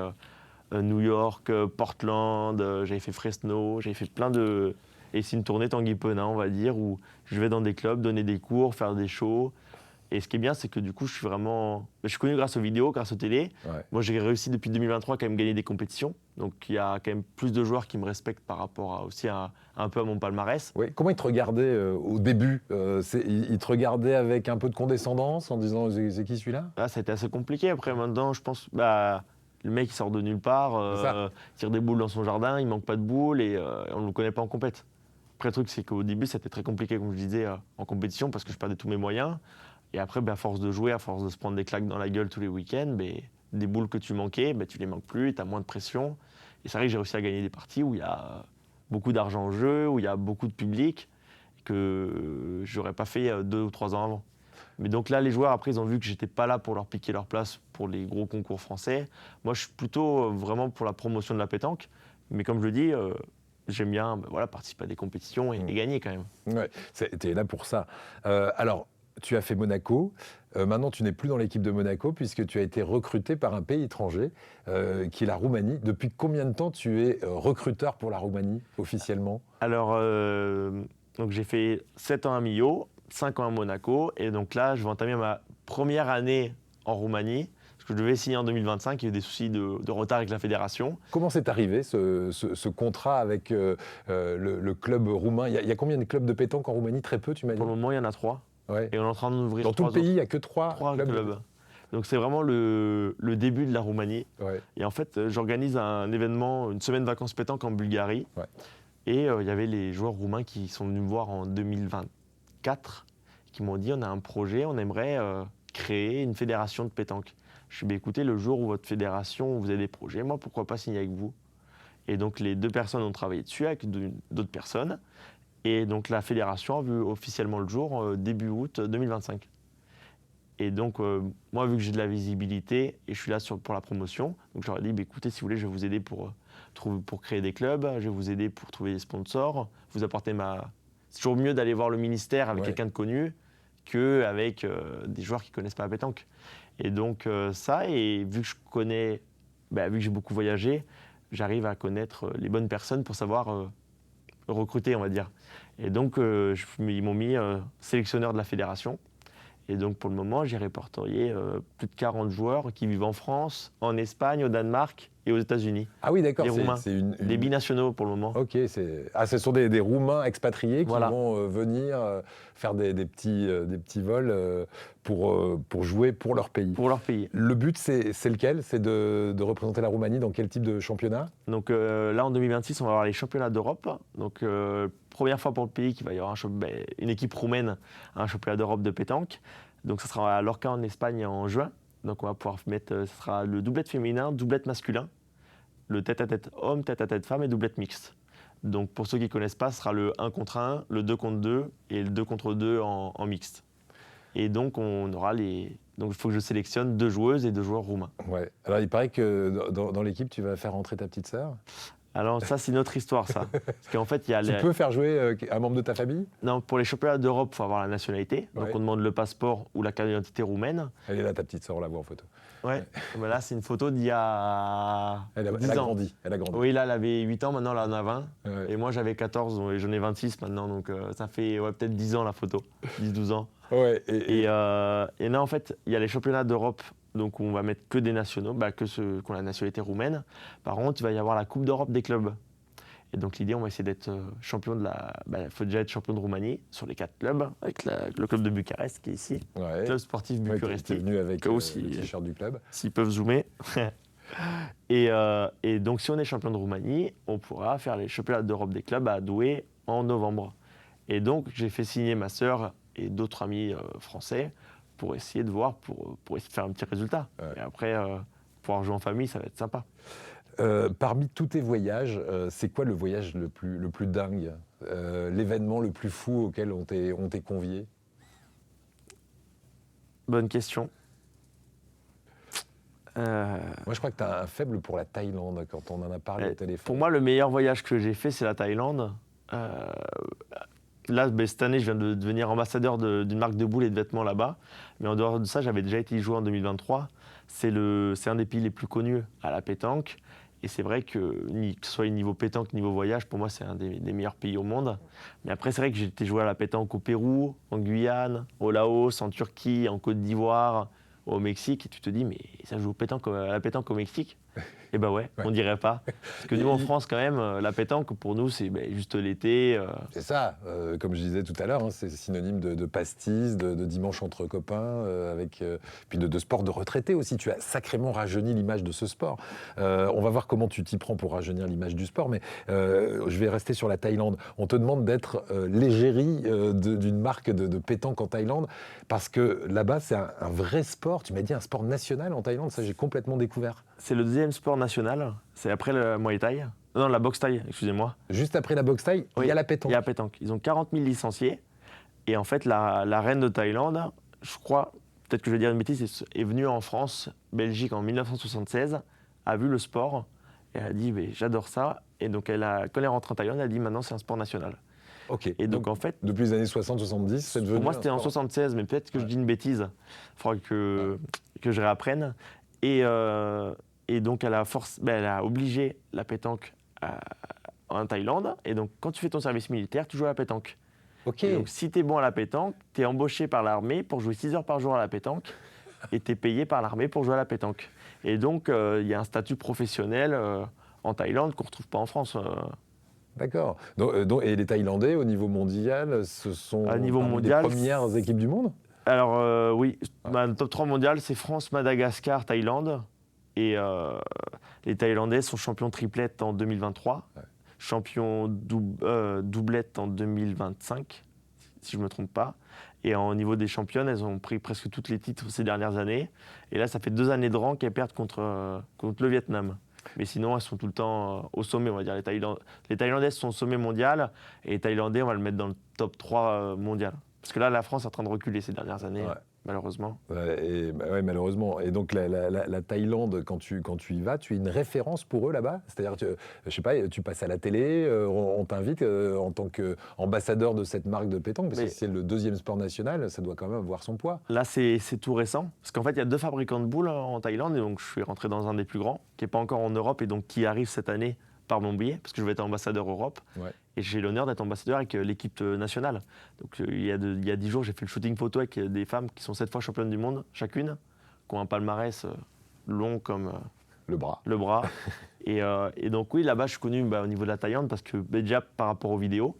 New York, Portland, j'avais fait Fresno, j'avais fait plein de. Et c'est une tournée Tanguy Penin, on va dire, où je vais dans des clubs, donner des cours, faire des shows. Et ce qui est bien, c'est que du coup, je suis connu grâce aux vidéos, grâce aux télés. Ouais. Moi, j'ai réussi depuis 2023 à quand même gagner des compétitions. Donc, il y a quand même plus de joueurs qui me respectent par rapport aussi un peu à mon palmarès. Oui. Comment ils te regardaient au début? Ils te regardaient avec un peu de condescendance en disant c'est qui celui-là? Là, ça a été assez compliqué. Après, maintenant, je pense, le mec, il sort de nulle part, C'est ça. tire des boules dans son jardin, il manque pas de boules et on ne le connaît pas en compète. Après, le truc, c'est qu'au début, c'était très compliqué, comme je disais, en compétition, parce que je perdais tous mes moyens. Et après, à force de jouer, à force de se prendre des claques dans la gueule tous les week-ends, des boules que tu manquais, tu les manques plus, tu as moins de pression. Et c'est vrai que j'ai réussi à gagner des parties où il y a beaucoup d'argent en jeu, où il y a beaucoup de public, que j'aurais pas fait 2 ou 3 ans avant. Mais donc là, les joueurs, après, ils ont vu que j'étais pas là pour leur piquer leur place pour les gros concours français. Moi, je suis plutôt vraiment pour la promotion de la pétanque. Mais comme je le dis, j'aime bien participer à des compétitions et gagner quand même. Ouais, tu es là pour ça. Alors, tu as fait Monaco. Maintenant, tu n'es plus dans l'équipe de Monaco puisque tu as été recruté par un pays étranger, qui est la Roumanie. Depuis combien de temps tu es recruteur pour la Roumanie, officiellement? Alors, donc j'ai fait 7 ans à Millau, 5 ans à Monaco, et donc là, je vais entamer ma première année en Roumanie, parce que je devais signer en 2025, il y a eu des soucis de retard avec la fédération. Comment c'est arrivé ce contrat avec le club roumain? Il y a combien de clubs de pétanque en Roumanie? Très peu, tu m'as dit? Pour le moment, il y en a 3, Ouais. et on est en train d'ouvrir Dans tout le 3 pays, il autres. n'y a que 3 3 clubs. clubs. Donc c'est vraiment le début de la Roumanie. Ouais. Et en fait, j'organise un événement, une semaine de vacances pétanque en Bulgarie. Ouais. Et il y avait les joueurs roumains qui sont venus me voir en 2024, qui m'ont dit on a un projet, on aimerait créer une fédération de pétanque. Je suis dit, écoutez, le jour où votre fédération, vous avez des projets, moi pourquoi pas signer avec vous? Et donc les 2 personnes ont travaillé dessus avec d'autres personnes. Et donc la fédération a vu officiellement le jour début août 2025. Et donc, moi, vu que j'ai de la visibilité et je suis là pour la promotion, donc je leur ai dit, écoutez, si vous voulez, je vais vous aider pour créer des clubs, je vais vous aider pour trouver des sponsors, vous apporter ma... C'est toujours mieux d'aller voir le ministère avec quelqu'un de connu qu'avec des joueurs qui ne connaissent pas la pétanque. Et donc ça, et vu que je connais, vu que j'ai beaucoup voyagé, j'arrive à connaître les bonnes personnes pour savoir recruter, on va dire. Et donc, ils m'ont mis sélectionneur de la fédération. Et donc, pour le moment, j'ai répertorié plus de 40 joueurs qui vivent en France, en Espagne, au Danemark et aux États-Unis. Ah oui, d'accord. Des Roumains, des des binationaux pour le moment. Ok, ce sont des Roumains expatriés qui vont venir faire des petits vols pour jouer pour leur pays. Pour leur pays. Le but, c'est lequel? C'est de représenter la Roumanie dans quel type de championnat? Donc là, en 2026, on va avoir les championnats d'Europe. Donc, première fois pour le pays qu'il va y avoir une équipe roumaine à un championnat d'Europe de pétanque. Donc, ça sera à Lorca en Espagne en juin. Donc, on va pouvoir mettre, ce sera le doublette féminin, doublette masculin, le tête-à-tête homme, tête-à-tête femme et doublette mixte. Donc, pour ceux qui ne connaissent pas, ce sera le 1 contre 1, le 2 contre 2 et le 2 contre 2 en mixte. Et donc, on aura les... Donc, il faut que je sélectionne 2 joueuses et 2 joueurs roumains. Ouais. Alors, il paraît que dans l'équipe, tu vas faire rentrer ta petite sœur. Alors, ça, c'est une autre histoire, ça. Parce qu'en fait, il y a Tu peux faire jouer un membre de ta famille? Non, pour les championnats d'Europe, il faut avoir la nationalité. Donc, Ouais. on demande le passeport ou la carte d'identité roumaine. Elle est là, ta petite sœur, on la voit en photo. Ouais. Ben là, c'est une photo d'il y a 10 a ans. grandi. Elle a grandi. Oui, là, elle avait 8 ans, maintenant, elle en a 20. Ouais. Et moi, j'avais 14, et j'en ai 26 maintenant. Donc, ça fait peut-être 10 ans, la photo. 10-12 ans. Ouais, Et là, en fait, il y a les championnats d'Europe. Donc, on va mettre que des nationaux, que ceux qui ont la nationalité roumaine. Par contre, il va y avoir la Coupe d'Europe des clubs. Et donc, l'idée, on va essayer d'être champion de la... Il faut déjà être champion de Roumanie sur les 4 clubs, avec le club de Bucarest qui est ici. Ouais. Club sportif Bucarest. Tu es venu avec le aussi, t-shirt du club. S'ils peuvent zoomer. et donc, si on est champion de Roumanie, on pourra faire les championnats d'Europe des clubs à Douai en novembre. Et donc, j'ai fait signer ma sœur et d'autres amis français pour essayer de voir, pour essayer de faire un petit résultat. Ouais. Et après, pouvoir jouer en famille, ça va être sympa. Parmi tous tes voyages, c'est quoi le voyage le plus dingue, l'événement le plus fou auquel on t'est convié? Bonne question. Moi, je crois que tu as un faible pour la Thaïlande quand on en a parlé au téléphone. Pour moi, le meilleur voyage que j'ai fait, c'est la Thaïlande. Là, cette année, je viens de devenir ambassadeur d'une marque de boules et de vêtements là-bas. Mais en dehors de ça, j'avais déjà été y jouer en 2023. C'est un des pays les plus connus à la pétanque. Et c'est vrai que ce soit niveau pétanque, niveau voyage, pour moi, c'est un des meilleurs pays au monde. Mais après, c'est vrai que j'ai été jouer à la pétanque au Pérou, en Guyane, au Laos, en Turquie, en Côte d'Ivoire, au Mexique. Et tu te dis, mais ça joue à la pétanque au Mexique? Eh ben ouais, on dirait pas. Parce que nous, en France, quand même, la pétanque, pour nous, c'est juste l'été. C'est ça, comme je disais tout à l'heure, hein, c'est synonyme de pastis, de dimanche entre copains, puis de sport de retraité aussi. Tu as sacrément rajeuni l'image de ce sport. On va voir comment tu t'y prends pour rajeunir l'image du sport, mais je vais rester sur la Thaïlande. On te demande d'être l'égérie d'une marque de pétanque en Thaïlande, parce que là-bas, c'est un vrai sport. Tu m'as dit un sport national en Thaïlande, ça j'ai complètement découvert. C'est le deuxième sport national, c'est après le Muay Thai. Non, la boxe thaï, excusez-moi. Juste après la boxe thaï, oui, il y a la pétanque. Il y a la pétanque. Ils ont 40 000 licenciés. Et en fait, la reine de Thaïlande, je crois, peut-être que je vais dire une bêtise, est venue en France, Belgique en 1976, a vu le sport et elle a dit j'adore ça. Et donc, quand elle est rentrée en Thaïlande, elle a dit maintenant c'est un sport national. Ok. Et donc en fait, depuis les années 60-70, c'est devenu. pour moi c'était en 76, mais peut-être que je dis une bêtise. Il faudra que je réapprenne. Et donc elle a obligé la pétanque en Thaïlande. Et donc quand tu fais ton service militaire, tu joues à la pétanque. Ok. Et donc si tu es bon à la pétanque, tu es embauché par l'armée pour jouer 6 heures par jour à la pétanque. Et tu es payé par l'armée pour jouer à la pétanque. Et donc il y a un statut professionnel en Thaïlande qu'on ne retrouve pas en France. D'accord. Et les Thaïlandais, au niveau mondial, ce sont À niveau parmi mondial, les premières équipes du monde? Alors oui, le top 3 mondial, c'est France, Madagascar, Thaïlande. Et les Thaïlandais sont champions triplette en 2023, champions doublette en 2025, si je ne me trompe pas. Et au niveau des championnes, elles ont pris presque tous les titres ces dernières années. Et là, ça fait 2 années de rang qu'elles perdent contre le Vietnam. Mais sinon, elles sont tout le temps au sommet, on va dire. Les Thaïlandaises sont au sommet mondial et les Thaïlandais, on va le mettre dans le top 3 mondial. Parce que là, la France est en train de reculer ces dernières années, malheureusement. Malheureusement. Et donc, la Thaïlande, quand tu y vas, tu es une référence pour eux là-bas? C'est-à-dire, je sais pas, tu passes à la télé, on t'invite en tant qu'ambassadeur de cette marque de pétanque, parce que c'est le 2e sport national, ça doit quand même avoir son poids. Là, c'est tout récent. Parce qu'en fait, il y a 2 fabricants de boules en Thaïlande, et donc je suis rentré dans un des plus grands, qui n'est pas encore en Europe, et donc qui arrive cette année par mon biais, parce que je vais être ambassadeur Europe. Ouais. Et j'ai l'honneur d'être ambassadeur avec l'équipe nationale. Donc il y a 10 jours, j'ai fait le shooting photo avec des femmes qui sont 7 fois championnes du monde, chacune, qui ont un palmarès long comme le bras. Et donc oui, là-bas, je suis connu au niveau de la Thaïlande, parce que déjà par rapport aux vidéos,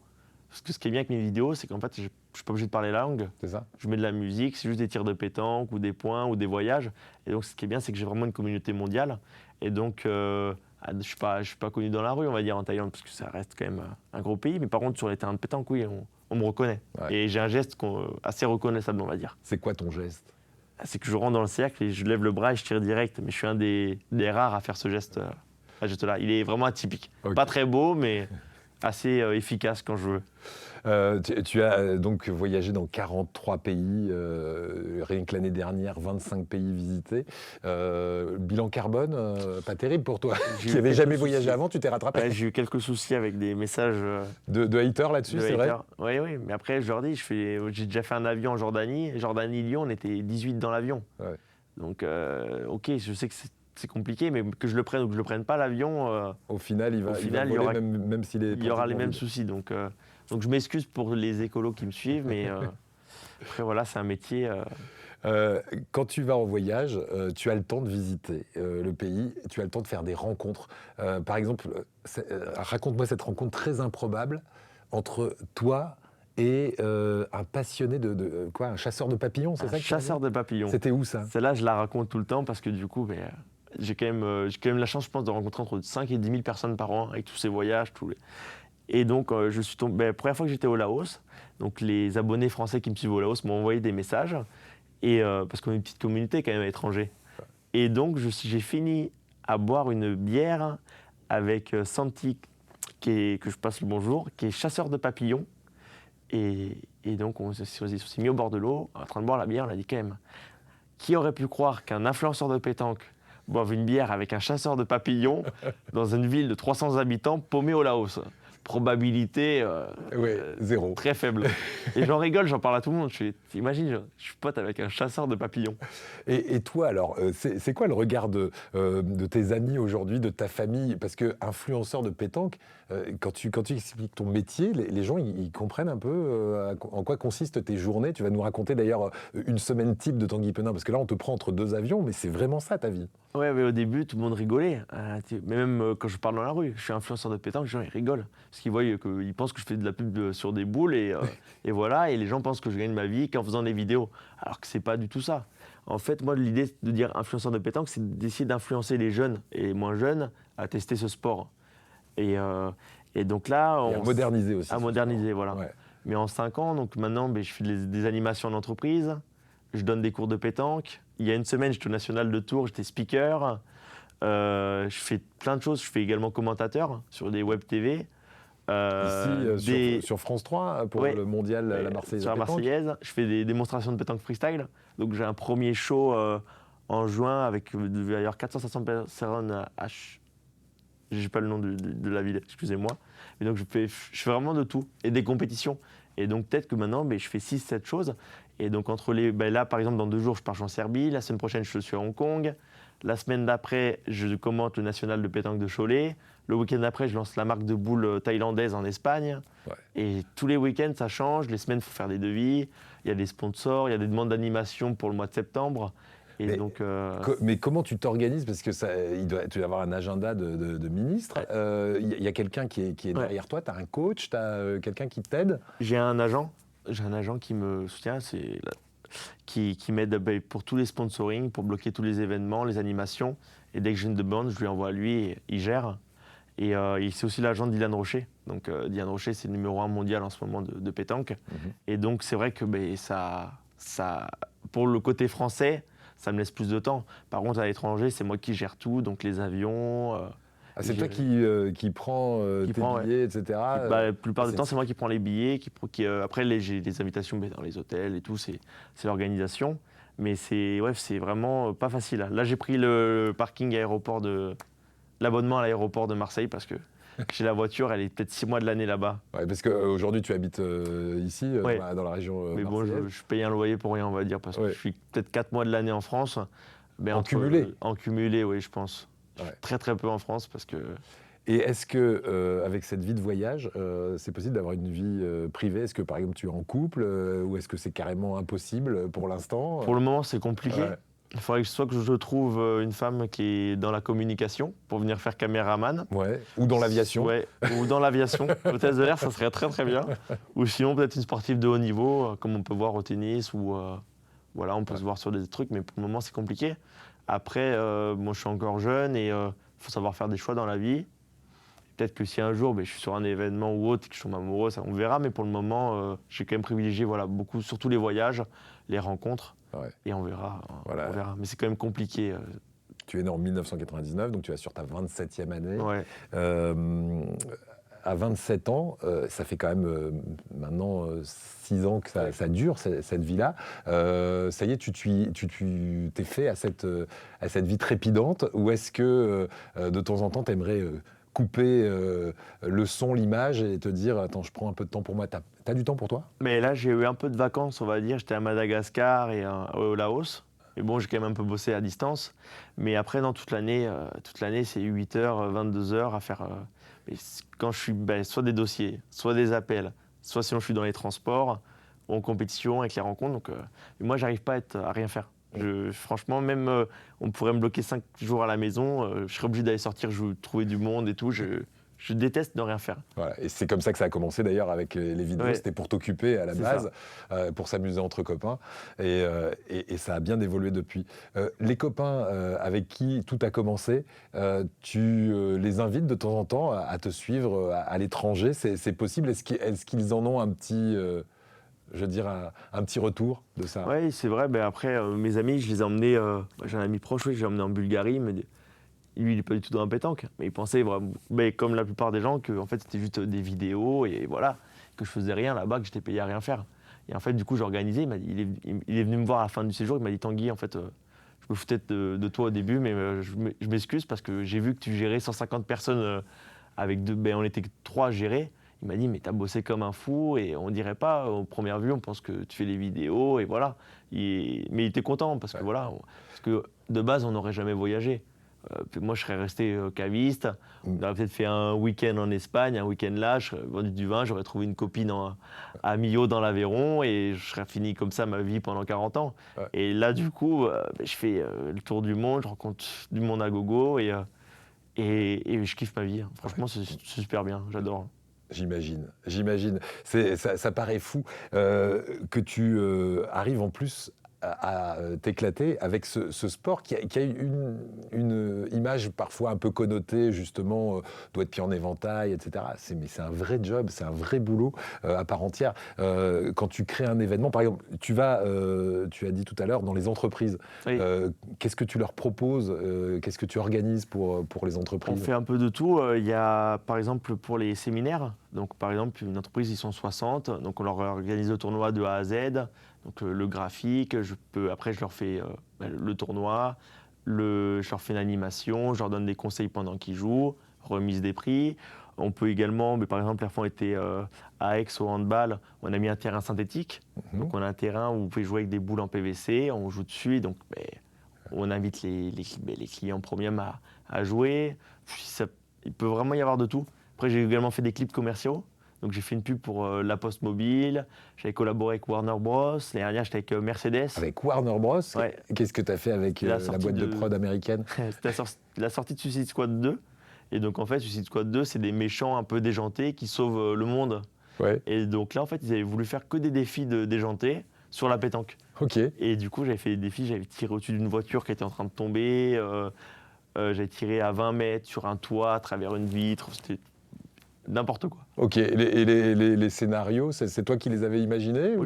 parce que ce qui est bien avec mes vidéos, c'est qu'en fait, je ne suis pas obligé de parler la langue. C'est ça. Je mets de la musique, c'est juste des tirs de pétanque ou des points ou des voyages. Et donc ce qui est bien, c'est que j'ai vraiment une communauté mondiale. Et donc je ne suis pas connu dans la rue, on va dire, en Thaïlande, parce que ça reste quand même un gros pays. Mais par contre, sur les terrains de pétanque, oui, on me reconnaît. Ouais. Et j'ai un geste assez reconnaissable, on va dire. C'est quoi ton geste? C'est que je rentre dans le cercle et je lève le bras et je tire direct. Mais je suis un des rares à faire ce geste-là. Il est vraiment atypique. Okay. Pas très beau, mais assez efficace quand je veux. Tu as donc voyagé dans 43 pays, rien que l'année dernière, 25 pays visités. Bilan carbone, pas terrible pour toi. Qui n'avais jamais voyagé avant, tu t'es rattrapé. J'ai eu quelques soucis avec des messages de haters là-dessus, c'est vrai. Oui, mais après je leur dis, j'ai déjà fait un avion en Jordanie. Jordanie-Lyon, on était 18 dans l'avion. Ouais. Donc ok, je sais que c'est compliqué, mais que je le prenne ou que je le prenne pas, l'avion... au final, il va voler, même s'il est... Il y aura les mêmes soucis, donc je m'excuse pour les écolos qui me suivent, mais après voilà, c'est un métier... Quand tu vas en voyage, tu as le temps de visiter le pays, tu as le temps de faire des rencontres. Par exemple, raconte-moi cette rencontre très improbable entre toi et un passionné de quoi, un chasseur de papillons, c'est ça? Un chasseur de papillons. C'était où ça? Celle-là, je la raconte tout le temps parce que du coup, j'ai quand même la chance, je pense, de rencontrer entre 5 et 10 000 personnes par an avec tous ces voyages. Et donc, je suis tombé. La première fois que j'étais au Laos, donc les abonnés français qui me suivent au Laos m'ont envoyé des messages, parce qu'on est une petite communauté quand même à l'étranger. Et donc, j'ai fini à boire une bière avec Santi, que je passe le bonjour, qui est chasseur de papillons. Et donc, on s'est mis au bord de l'eau, en train de boire la bière. On a dit quand même, qui aurait pu croire qu'un influenceur de pétanque boive une bière avec un chasseur de papillons dans une ville de 300 habitants paumée au Laos? Probabilité zéro. Très faible. Et j'en rigole, j'en parle à tout le monde. T'imagines, je suis pote avec un chasseur de papillons. Et toi, alors, c'est quoi le regard de tes amis aujourd'hui, de ta famille? Parce que influenceur de pétanque, quand tu expliques ton métier, les gens, ils comprennent un peu en quoi consistent tes journées. Tu vas nous raconter d'ailleurs une semaine type de Tanguy Penin, parce que là, on te prend entre 2 avions, mais c'est vraiment ça, ta vie. Ouais, mais au début, tout le monde rigolait. Mais même quand je parle dans la rue, je suis influenceur de pétanque, les gens, ils rigolent. Parce qu'ils pensent que je fais de la pub sur des boules et voilà. Et les gens pensent que je gagne ma vie qu'en faisant des vidéos. Alors que c'est pas du tout ça. En fait, moi, l'idée de dire influenceur de pétanque, c'est d'essayer d'influencer les jeunes et les moins jeunes à tester ce sport. Et donc là... à moderniser aussi. À moderniser, voilà. Ouais. Mais en 5 ans, donc maintenant, je fais des animations en entreprise, je donne des cours de pétanque. Il y a une semaine, j'étais au National de Tours, j'étais speaker. Je fais plein de choses. Je fais également commentateur sur des web TV. Ici, sur France 3, pour le mondial, la Marseillaise. Sur la Marseillaise, je fais des démonstrations de pétanque freestyle. Donc j'ai un premier show en juin avec d'ailleurs 400-500 personnes j'ai pas le nom de la ville, excusez-moi. Mais donc je fais vraiment de tout, et des compétitions. Et donc peut-être que maintenant, je fais 6-7 choses. Et donc entre là, par exemple, dans 2 jours, je pars en Serbie. La semaine prochaine, je suis à Hong Kong. La semaine d'après, je commente le national de pétanque de Cholet. Le week-end d'après, je lance la marque de boules thaïlandaise en Espagne. Ouais. Et tous les week-ends, ça change. Les semaines, il faut faire des devis. Il y a des sponsors, il y a des demandes d'animation pour le mois de septembre. Et Mais, donc, mais comment tu t'organises? Parce que tu dois avoir un agenda de ministre. Il y a quelqu'un qui est derrière toi. Tu as un coach, tu as quelqu'un qui t'aide. j'ai un agent. J'ai un agent qui me soutient, qui m'aide pour tous les sponsoring, pour bloquer tous les événements, les animations. Et dès que j'ai une demande, je lui envoie à lui et il gère. Et c'est aussi l'agent de Dylan Rocher. Donc Dylan Rocher, c'est le numéro 1 mondial en ce moment de pétanque. Et donc c'est vrai que pour le côté français, ça me laisse plus de temps. Par contre, à l'étranger, c'est moi qui gère tout, donc les avions. C'est toi qui prends tes billets, etc. La plupart du temps, c'est moi qui prends les billets. Après, j'ai des invitations dans les hôtels et tout, c'est l'organisation. Mais c'est vraiment pas facile. Là, j'ai pris le parking l'abonnement à l'aéroport de Marseille parce que j'ai la voiture, elle est peut-être 6 mois de l'année là-bas. Ouais, parce qu'aujourd'hui, tu habites ici, dans la région Mais bon, je paye un loyer pour rien, on va dire, parce que je suis peut-être 4 mois de l'année en France. Mais cumulé En cumulé, oui, je pense. Ouais. Très très peu en France parce que... Et est-ce que, avec cette vie de voyage, c'est possible d'avoir une vie privée? Est-ce que, par exemple, tu es en couple ou est-ce que c'est carrément impossible pour l'instant? Pour le moment, c'est compliqué. Ouais. Il faudrait que je trouve une femme qui est dans la communication pour venir faire caméraman. Ouais. Ou dans l'aviation. Ouais, ou dans l'aviation. Hôtesse de l'air, ça serait très très bien. Ou sinon, peut-être une sportive de haut niveau, comme on peut voir au tennis, ou voilà, on peut se voir sur des trucs, mais pour le moment, c'est compliqué. Après, moi, je suis encore jeune et il faut savoir faire des choix dans la vie. Peut-être que si un jour, je suis sur un événement ou autre, que je tombe amoureux, ça, on verra. Mais pour le moment, j'ai quand même privilégié beaucoup, surtout les voyages, les rencontres. Ouais. Et on verra, Voilà. on verra. Mais c'est quand même compliqué. Tu es né en 1999, donc tu es sur ta 27e année. Ouais. À 27 ans, ça fait quand même maintenant 6 ans que ça dure, cette vie-là. Ça y est, tu t'es fait à cette vie trépidante, ou est-ce que de temps en temps, tu aimerais couper le son, l'image et te dire, attends, je prends un peu de temps pour moi. T'as du temps pour toi? Mais là, j'ai eu un peu de vacances, on va dire. J'étais à Madagascar et au Laos. Et bon, j'ai quand même un peu bossé à distance. Mais après, dans toute l'année, c'est 8h, 22h à faire... quand je suis soit des dossiers, soit des appels, soit sinon je suis dans les transports, ou en compétition avec les rencontres. Donc, moi, j'arrive pas à rien faire. Franchement, même on pourrait me bloquer 5 jours à la maison, je serais obligé d'aller sortir, trouver du monde et tout. Je déteste ne rien faire. Voilà. Et c'est comme ça que ça a commencé d'ailleurs avec les vidéos. Ouais. C'était pour t'occuper à la base, pour s'amuser entre copains. Et ça a bien évolué depuis. Les copains avec qui tout a commencé, tu les invites de temps en temps à te suivre à l'étranger. C'est possible? Est-ce qu'ils en ont un petit... je veux dire, un petit retour de ça? Oui, c'est vrai. Après, mes amis, je les ai emmenés... j'ai un ami proche, je l'ai emmené en Bulgarie, mais lui, il n'est pas du tout dans la pétanque. Mais il pensait, vraiment, comme la plupart des gens, que en fait, c'était juste des vidéos et voilà, que je faisais rien là-bas, que j'étais payé à rien faire. Et en fait, du coup, j'ai organisé. Il est venu me voir à la fin du séjour. Il m'a dit, Tanguy, en fait, je me foutais de toi au début, mais je m'excuse parce que j'ai vu que tu gérais 150 personnes avec on était 3 à gérer. Il m'a dit, mais t'as bossé comme un fou et on dirait pas, aux premières vues, on pense que tu fais les vidéos et voilà. Mais il était content parce que voilà, parce que de base, on n'aurait jamais voyagé. Moi, je serais resté caviste. On aurait peut-être fait un week-end en Espagne, un week-end là, j'aurais vendu du vin, j'aurais trouvé une copine à Millau dans l'Aveyron et je serais fini comme ça ma vie pendant 40 ans. Ouais. Et là, du coup, je fais le tour du monde, je rencontre du monde à gogo et je kiffe ma vie. Franchement, c'est super bien, j'adore. J'imagine. Ça paraît fou que tu arrives en plus à t'éclater avec ce sport qui a une image parfois un peu connotée, justement, doit être pied en éventail, etc. Mais c'est un vrai job, c'est un vrai boulot à part entière. Quand tu crées un événement, par exemple, tu as dit tout à l'heure, dans les entreprises, oui. Qu'est-ce que tu leur proposes, qu'est-ce que tu organises pour les entreprises? On fait un peu de tout. Il y a, par exemple, pour les séminaires, donc par exemple, une entreprise, ils sont 60, donc on leur organise le tournoi de A à Z. Donc le graphique, après je leur fais le tournoi, je leur fais une animation, je leur donne des conseils pendant qu'ils jouent. remise des prix. On peut également, mais par exemple, la fois on était à Aix au handball, on a mis un terrain synthétique. Donc on a un terrain où vous pouvez jouer avec des boules en PVC, on joue dessus, et donc on invite les clients premium à jouer. Puis il peut vraiment y avoir de tout. Après, j'ai également fait des clips commerciaux. Donc j'ai fait une pub pour La Poste Mobile, j'avais collaboré avec Warner Bros. L'année dernière, j'étais avec Mercedes. Avec Warner Bros. Ouais. Qu'est-ce que tu as fait avec la boîte de prod américaine? C'était la sortie de Suicide Squad 2. Et donc en fait, Suicide Squad 2, c'est des méchants un peu déjantés qui sauvent le monde. Ouais. Et donc là, en fait, ils avaient voulu faire que des défis de déjantés sur la pétanque. Ok. Et du coup, j'avais fait des défis, j'avais tiré au-dessus d'une voiture qui était en train de tomber, j'avais tiré à 20 mètres sur un toit, à travers une vitre, c'était n'importe quoi. Ok, et les scénarios, c'est toi qui les avais imaginés On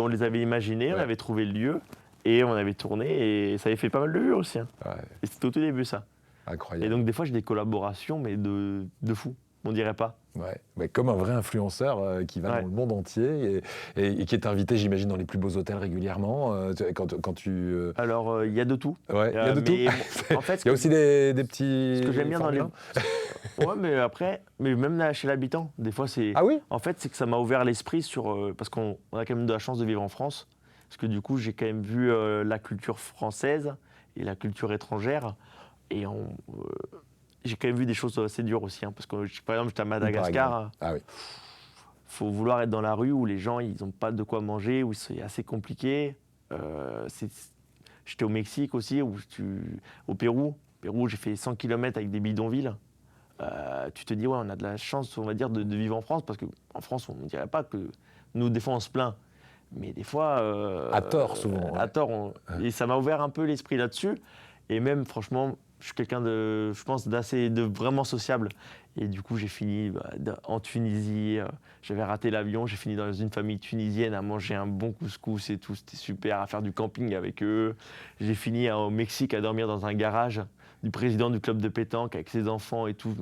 les avait imaginés, Ouais. on avait trouvé le lieu, et on avait tourné, et ça avait fait pas mal de vues aussi. Hein. Ouais, Et c'était au tout début, ça. incroyable. Et donc des fois, j'ai des collaborations, mais de fou, on dirait pas. Ouais. Mais comme un vrai influenceur qui va dans le monde entier et qui est invité, j'imagine, dans les plus beaux hôtels régulièrement. Quand tu. Alors, il y a de tout. Ouais, il y a de tout. En fait, Il y a aussi des petits. ce que j'aime bien dans les... formules. Ouais, mais après, même là, chez l'habitant, des fois, c'est... Ah oui? En fait, c'est que ça m'a ouvert l'esprit sur... parce qu'on a quand même de la chance de vivre en France. Parce que du coup, j'ai quand même vu la culture française et la culture étrangère. Et j'ai quand même vu des choses assez dures aussi. Hein, parce que, par exemple, j'étais à Madagascar. Ah oui. Faut vouloir être dans la rue où les gens, ils n'ont pas de quoi manger, où c'est assez compliqué. J'étais au Mexique aussi, au Pérou. J'ai fait 100 km avec des bidonvilles. Tu te dis, ouais, on a de la chance, on va dire, de vivre en France, parce qu'en France, on ne dirait pas que nous, des fois, on se plaint. Mais des fois... à tort, souvent. À tort. Et ça m'a ouvert un peu l'esprit là-dessus. Et même, franchement, je suis quelqu'un de vraiment sociable. Et du coup, j'ai fini en Tunisie. J'avais raté l'avion. J'ai fini dans une famille tunisienne à manger un bon couscous et tout. C'était super, à faire du camping avec eux. J'ai fini au Mexique à dormir dans un garage du président du club de pétanque avec ses enfants et tout.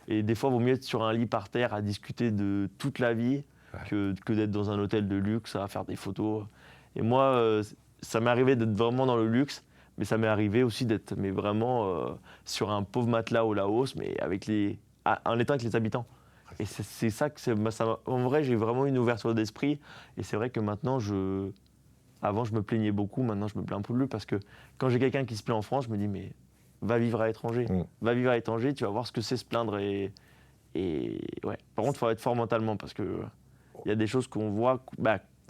Et des fois, il vaut mieux être sur un lit par terre à discuter de toute la vie que d'être dans un hôtel de luxe à faire des photos. Et moi, ça m'est arrivé d'être vraiment dans le luxe. Mais ça m'est arrivé aussi d'être vraiment sur un pauvre matelas au Laos, mais en étant avec les habitants. Et c'est ça que en vrai, j'ai vraiment une ouverture d'esprit. Et c'est vrai que maintenant, avant, je me plaignais beaucoup. Maintenant, je me plains un peu plus parce que quand j'ai quelqu'un qui se plaint en France, je me dis mais va vivre à l'étranger. Va vivre à l'étranger, tu vas voir ce que c'est se plaindre. Et ouais. Par contre, il faut être fort mentalement parce que il y a des choses qu'on voit.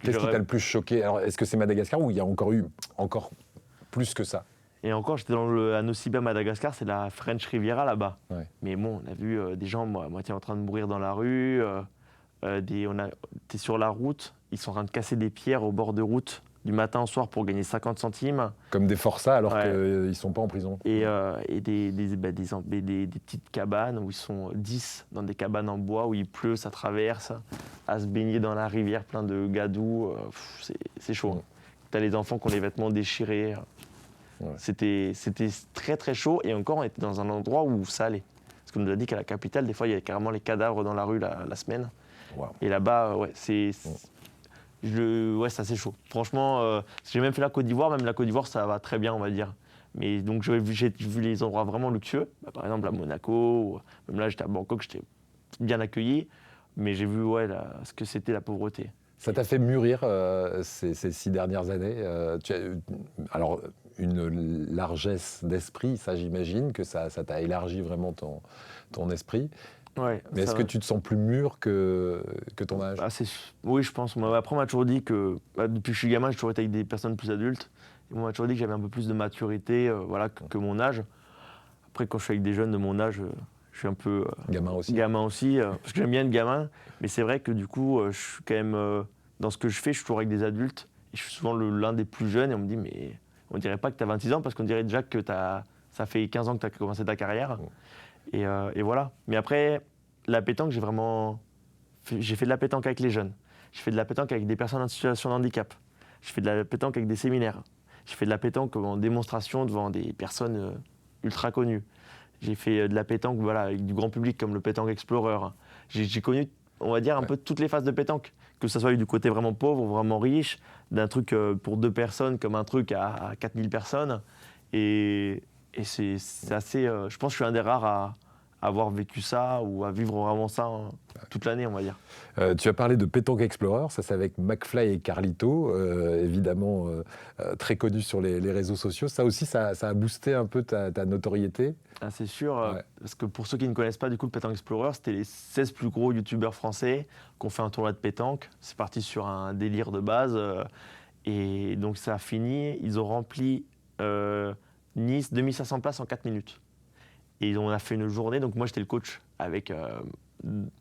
Qu'est-ce qui t'a le plus choqué? Alors, est-ce que c'est Madagascar ou il y a encore plus que ça? Et encore, j'étais à Nosy Be, Madagascar, c'est la French Riviera là-bas. Ouais. Mais bon, on a vu des gens à moitié en train de mourir dans la rue. T'es sur la route, ils sont en train de casser des pierres au bord de route du matin au soir pour gagner 50 centimes. Comme des forçats alors qu'ils ne sont pas en prison. Et des petites cabanes où ils sont 10 dans des cabanes en bois où il pleut, ça traverse, à se baigner dans la rivière plein de gadous. C'est chaud. T'as les enfants qui ont les vêtements déchirés. C'était très très chaud et encore on était dans un endroit où ça allait. Parce qu'on nous a dit qu'à la capitale, des fois il y avait carrément les cadavres dans la rue la semaine. Wow. Et là-bas, c'est assez chaud. Franchement, j'ai même fait la Côte d'Ivoire, même la Côte d'Ivoire ça va très bien on va dire. Mais donc j'ai vu les endroits vraiment luxueux, par exemple à Monaco, même là j'étais à Bangkok, j'étais bien accueilli, mais j'ai vu ce que c'était la pauvreté. Ça t'a fait mûrir ces 6 dernières années. Alors, une largesse d'esprit, ça j'imagine que ça t'a élargi vraiment ton esprit. Ouais, mais est-ce que tu te sens plus mûr que ton âge? Oui, je pense. Après, on m'a toujours dit que, depuis que je suis gamin, j'ai toujours été avec des personnes plus adultes. Et on m'a toujours dit que j'avais un peu plus de maturité que mon âge. Après, quand je suis avec des jeunes de mon âge, je suis un peu gamin aussi, parce que j'aime bien être gamin. Mais c'est vrai que du coup, je suis quand même, dans ce que je fais, je suis toujours avec des adultes. Et je suis souvent l'un des plus jeunes. Et on me dit, mais on dirait pas que tu as 26 ans, parce qu'on dirait déjà que ça fait 15 ans que tu as commencé ta carrière. Et voilà. Mais après, la pétanque, j'ai fait de la pétanque avec les jeunes. J'ai fait de la pétanque avec des personnes en situation de handicap. J'ai fait de la pétanque avec des séminaires. J'ai fait de la pétanque en démonstration devant des personnes ultra connues. J'ai fait de la pétanque avec du grand public comme le Pétanque Explorer. J'ai connu, on va dire, un peu toutes les phases de pétanque. Que ce soit du côté vraiment pauvre ou vraiment riche, d'un truc pour 2 personnes comme un truc à 4000 personnes. Et c'est assez... je pense que je suis un des rares avoir vécu ça ou à vivre vraiment ça toute l'année, on va dire. Tu as parlé de Pétanque Explorer, ça c'est avec McFly et Carlito, évidemment très connu sur les réseaux sociaux. Ça aussi, ça a boosté un peu ta notoriété. Ah, c'est sûr, Ouais. parce que pour ceux qui ne connaissent pas, du coup, le Pétanque Explorer, c'était les 16 plus gros youtubeurs français qui ont fait un tournoi de pétanque. C'est parti sur un délire de base. Et donc ça a fini, ils ont rempli Nice, 2500 places en 4 minutes. Et on a fait une journée, donc moi j'étais le coach avec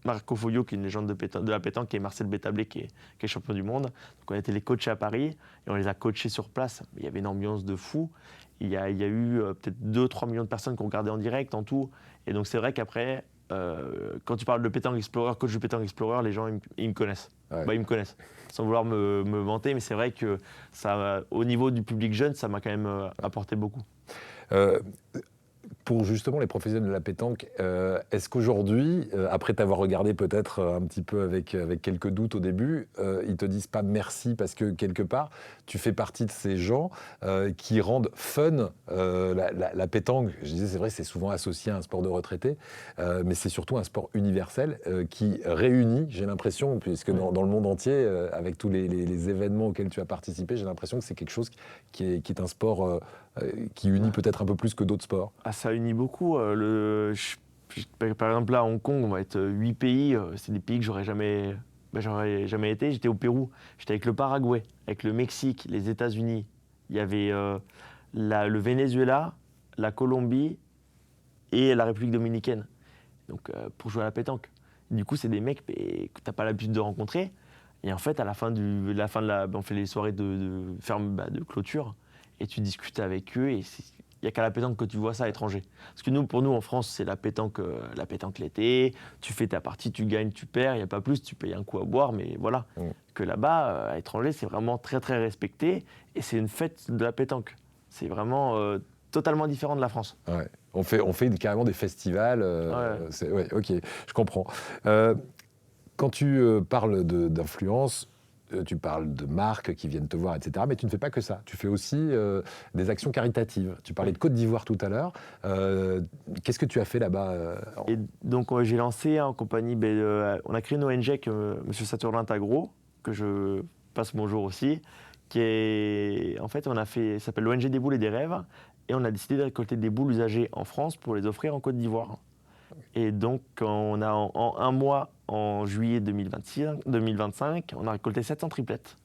Marco Foglio, qui est une légende de la pétanque, et Marcel Bétablé, qui est champion du monde. Donc on était les coachés à Paris, et on les a coachés sur place. Il y avait une ambiance de fou. Il y a eu peut-être 2-3 millions de personnes qui ont regardé en direct, en tout. Et donc c'est vrai qu'après, quand tu parles de Pétanque Explorer, coach de Pétanque Explorer, les gens, ils me connaissent. Ouais. Ils me connaissent. Sans vouloir me vanter, mais c'est vrai que au niveau du public jeune, ça m'a quand même apporté beaucoup. Pour justement les professionnels de la pétanque, est-ce qu'aujourd'hui, après t'avoir regardé peut-être un petit peu avec quelques doutes au début, ils te disent pas merci parce que quelque part, tu fais partie de ces gens qui rendent fun la pétanque. Je disais, c'est vrai, c'est souvent associé à un sport de retraité, mais c'est surtout un sport universel qui réunit, j'ai l'impression, puisque dans le monde entier, avec tous les événements auxquels tu as participé, j'ai l'impression que c'est quelque chose qui est un sport qui unit peut-être un peu plus que d'autres sports. Ah, ça unit beaucoup. Par exemple, là, à Hong Kong, on va être 8 pays. C'est des pays que j'aurais jamais été. J'étais au Pérou, j'étais avec le Paraguay, avec le Mexique, les États-Unis. Il y avait le Venezuela, la Colombie et la République dominicaine. Donc, pour jouer à la pétanque. Du coup, c'est des mecs que tu n'as pas l'habitude de rencontrer. Et en fait, à la fin on fait les soirées de clôture. Et tu discutes avec eux, et il n'y a qu'à la pétanque que tu vois ça à l'étranger. Parce que pour nous, en France, c'est la pétanque l'été, tu fais ta partie, tu gagnes, tu perds, il n'y a pas plus, tu payes un coup à boire, mais voilà. Que là-bas, à l'étranger, c'est vraiment très très respecté, et c'est une fête de la pétanque. C'est vraiment totalement différent de la France. Ouais. On fait carrément des festivals. Ouais, ok, je comprends. Quand tu parles d'influence, tu parles de marques qui viennent te voir, etc. Mais tu ne fais pas que ça. Tu fais aussi des actions caritatives. Tu parlais de Côte d'Ivoire tout à l'heure. Qu'est-ce que tu as fait là-bas Et donc, j'ai lancé en compagnie, on a créé une ONG avec M. Saturnin Tagro, que je passe bonjour aussi, qui est, en fait, ça s'appelle l'ONG des boules et des rêves, et on a décidé de récolter des boules usagées en France pour les offrir en Côte d'Ivoire. Et donc, on a en un mois, en juillet 2025, on a récolté 700 triplettes.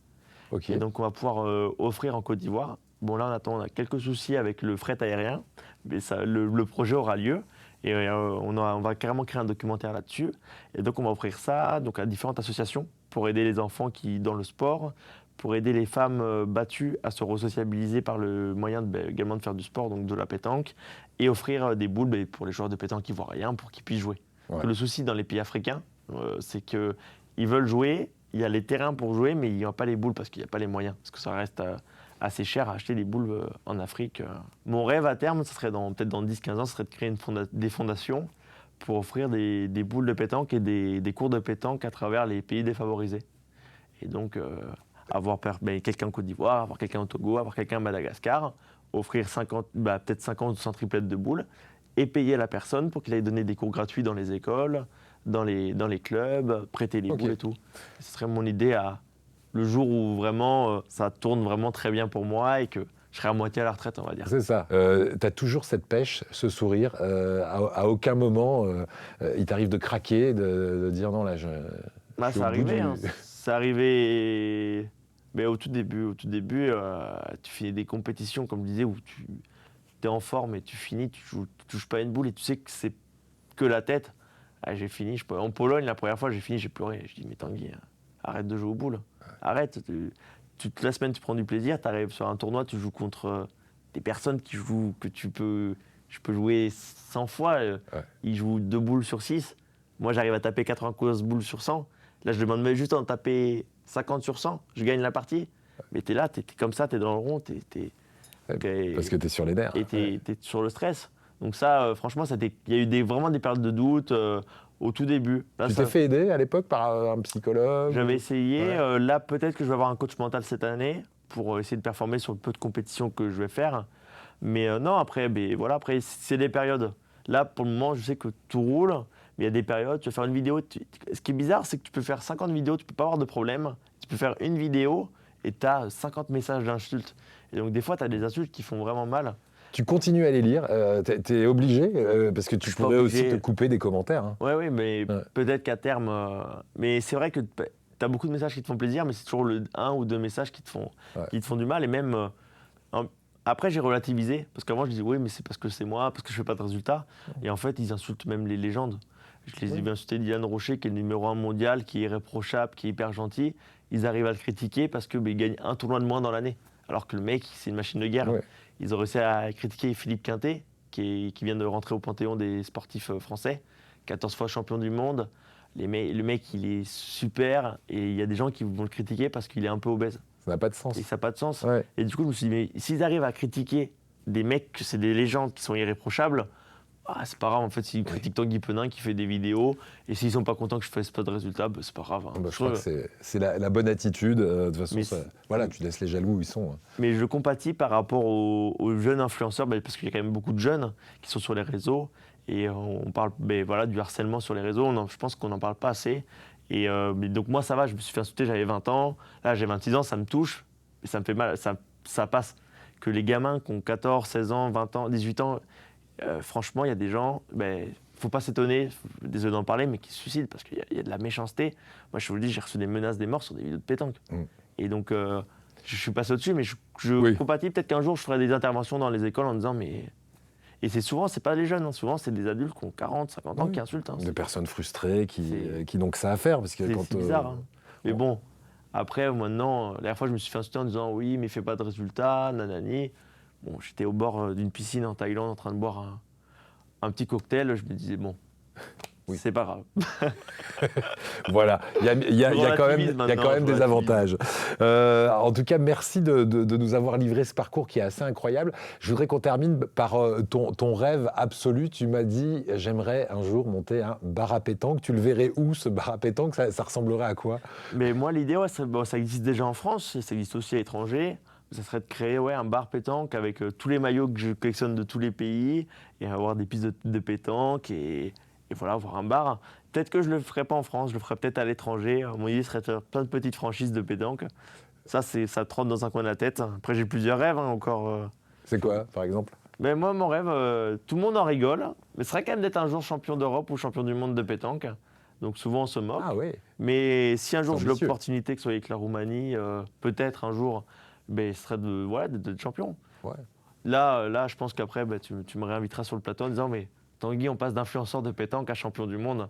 Okay. Et donc, on va pouvoir offrir en Côte d'Ivoire. Bon, là, on a quelques soucis avec le fret aérien, mais le projet aura lieu. Et on va carrément créer un documentaire là-dessus. Et donc, on va offrir ça à différentes associations pour aider les enfants dans le sport, pour aider les femmes battues à se resociabiliser par le moyen également de faire du sport, donc de la pétanque, et offrir des boules pour les joueurs de pétanque ivoiriens pour qu'ils puissent jouer. Ouais. Le souci dans les pays africains, c'est qu'ils veulent jouer, il y a les terrains pour jouer, mais il n'y a pas les boules parce qu'il n'y a pas les moyens, parce que ça reste assez cher à acheter des boules en Afrique. Mon rêve à terme, ce serait peut-être dans 10-15 ans, ce serait de créer des fondations pour offrir des boules de pétanque et des cours de pétanque à travers les pays défavorisés. Et donc, avoir quelqu'un en Côte d'Ivoire, avoir quelqu'un au Togo, avoir quelqu'un à Madagascar, offrir peut-être 50 ou 100 triplettes de boules et payer la personne pour qu'il aille donner des cours gratuits dans les écoles, dans les clubs, prêter les boules et tout. Ce serait mon idée le jour où vraiment ça tourne vraiment très bien pour moi et que je serai à moitié à la retraite, on va dire. C'est ça. Tu as toujours cette pêche, ce sourire. À aucun moment, il t'arrive de craquer, de dire non, là, ça arrivait. Ça arrivait. Mais au tout début, tu finis des compétitions, comme je disais, où tu es en forme et tu finis, tu touches pas une boule et tu sais que c'est que la tête. J'ai fini. En Pologne, la première fois, j'ai fini, j'ai pleuré. Je dis, mais Tanguy, arrête de jouer aux boules. Arrête. Toute la semaine, tu prends du plaisir. Tu arrives sur un tournoi, tu joues contre des personnes que je peux jouer 100 fois. Ils jouent 2 boules sur 6. Moi, j'arrive à taper 95 boules sur 100. Là, je demande juste d'en taper 50 sur 100. Je gagne la partie. Mais t'es là, t'es comme ça, t'es dans le rond. Parce que t'es sur les nerfs. Et t'es sur le stress. Donc ça, franchement, il y a eu vraiment des périodes de doute au tout début. Là, tu t'es fait aider à l'époque par un psychologue? J'avais essayé. Là, peut-être que je vais avoir un coach mental cette année pour essayer de performer sur le peu de compétitions que je vais faire. Mais non, après, c'est des périodes. Là, pour le moment, je sais que tout roule, mais il y a des périodes, tu vas faire une vidéo. Ce qui est bizarre, c'est que tu peux faire 50 vidéos, tu peux pas avoir de problème. Tu peux faire une vidéo et tu as 50 messages d'insultes. Et donc, des fois, tu as des insultes qui font vraiment mal. Tu continues à les lire, t'es obligé, parce que tu suis pas pourrais aussi obligé. te couper des commentaires. Hein. Oui, mais Ouais. peut-être qu'à terme. Mais c'est vrai que tu as beaucoup de messages qui te font plaisir, mais c'est toujours un ou deux messages qui te font du mal. Et même. Après, j'ai relativisé, parce qu'avant, je disais oui, mais c'est parce que c'est moi, parce que je fais pas de résultats. Et en fait, ils insultent même les légendes. Je les ai vu insulter Dylan Rocher, qui est le numéro 1 mondial, qui est irréprochable, qui est hyper gentil. Ils arrivent à le critiquer parce qu'il gagne un tournoi de moins dans l'année. Alors que le mec, c'est une machine de guerre. Ouais. Ils ont réussi à critiquer Philippe Quintet, qui vient de rentrer au panthéon des sportifs français, 14 fois champion du monde. Le mec, il est super, et il y a des gens qui vont le critiquer parce qu'il est un peu obèse. Ça n'a pas de sens. Et ça n'a pas de sens. Ouais. Et du coup, je me suis dit, mais s'ils arrivent à critiquer des mecs, que c'est des légendes qui sont irréprochables, c'est pas grave, en fait, s'ils critiquent Tanguy Penin qui fait des vidéos, et s'ils sont pas contents que je fasse pas de résultats, c'est pas grave. Hein. Je crois que c'est la bonne attitude. De toute façon, voilà, tu laisses les jaloux où ils sont. Hein. Mais je compatis par rapport aux jeunes influenceurs, parce qu'il y a quand même beaucoup de jeunes qui sont sur les réseaux, et on parle du harcèlement sur les réseaux, je pense qu'on n'en parle pas assez. Et donc moi, ça va, je me suis fait insulter, j'avais 20 ans, là j'ai 26 ans, ça me touche, et ça me fait mal, ça passe. Que les gamins qui ont 14, 16 ans, 20 ans, 18 ans, franchement, il y a des gens, faut pas s'étonner, désolé d'en parler, mais qui se suicident parce qu'il y a de la méchanceté. Moi, je vous le dis, j'ai reçu des menaces des morts sur des vidéos de pétanque. Et donc, je suis passé au-dessus, mais je compatis. Peut-être qu'un jour, je ferai des interventions dans les écoles en disant, mais... Et c'est pas les jeunes, hein. Souvent, c'est des adultes qui ont 40, 50 ans qui insultent. Hein. Des personnes frustrées qui n'ont que ça à faire. Parce que c'est bizarre. Hein. Mais bon, après, maintenant, la dernière fois, je me suis fait insulter en disant, oui, mais fais pas de résultats, nanani. Bon, j'étais au bord d'une piscine en Thaïlande en train de boire un petit cocktail. Je me disais, bon, c'est pas grave. Voilà, il y a quand même des avantages. En tout cas, merci de nous avoir livré ce parcours qui est assez incroyable. Je voudrais qu'on termine par ton rêve absolu. Tu m'as dit, j'aimerais un jour monter un bar à pétanque. Tu le verrais où, ce bar à pétanque? Ça ressemblerait à quoi? Mais moi, l'idée, ça existe déjà en France, ça existe aussi à l'étranger. Ça serait de créer un bar pétanque avec tous les maillots que je collectionne de tous les pays et avoir des pistes de pétanque et voilà, avoir un bar. Peut-être que je ne le ferai pas en France, je le ferai peut-être à l'étranger. Mon idée serait de faire plein de petites franchises de pétanque. Ça te rentre dans un coin de la tête. Après, j'ai plusieurs rêves encore. C'est quoi, par exemple? Mais moi, mon rêve, tout le monde en rigole, mais ce serait quand même d'être un jour champion d'Europe ou champion du monde de pétanque. Donc souvent, on se moque. Ah oui. Mais si un jour j'ai l'opportunité, que ce soit avec la Roumanie, peut-être un jour, ce serait d'être champion. Ouais. Là, je pense qu'après, tu me réinviteras sur le plateau en disant, mais Tanguy, on passe d'influenceur de pétanque à champion du monde.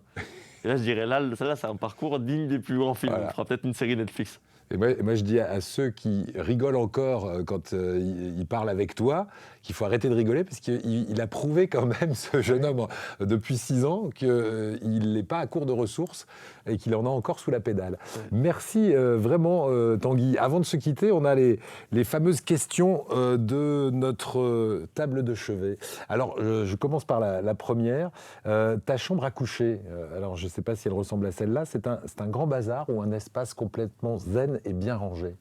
Et là, je dirais, là, c'est un parcours digne des plus grands films. Voilà. On fera peut-être une série Netflix. Et moi, je dis à ceux qui rigolent encore quand ils parlent avec toi qu'il faut arrêter de rigoler parce qu'il a prouvé quand même, ce jeune homme, depuis 6 ans, qu'il n'est pas à court de ressources et qu'il en a encore sous la pédale. Ouais. Merci vraiment, Tanguy. Avant de se quitter, on a les fameuses questions de notre table de chevet. Alors, je commence par la première. Ta chambre à coucher, alors je ne sais pas si elle ressemble à celle-là, c'est un grand bazar ou un espace complètement zen et bien rangé?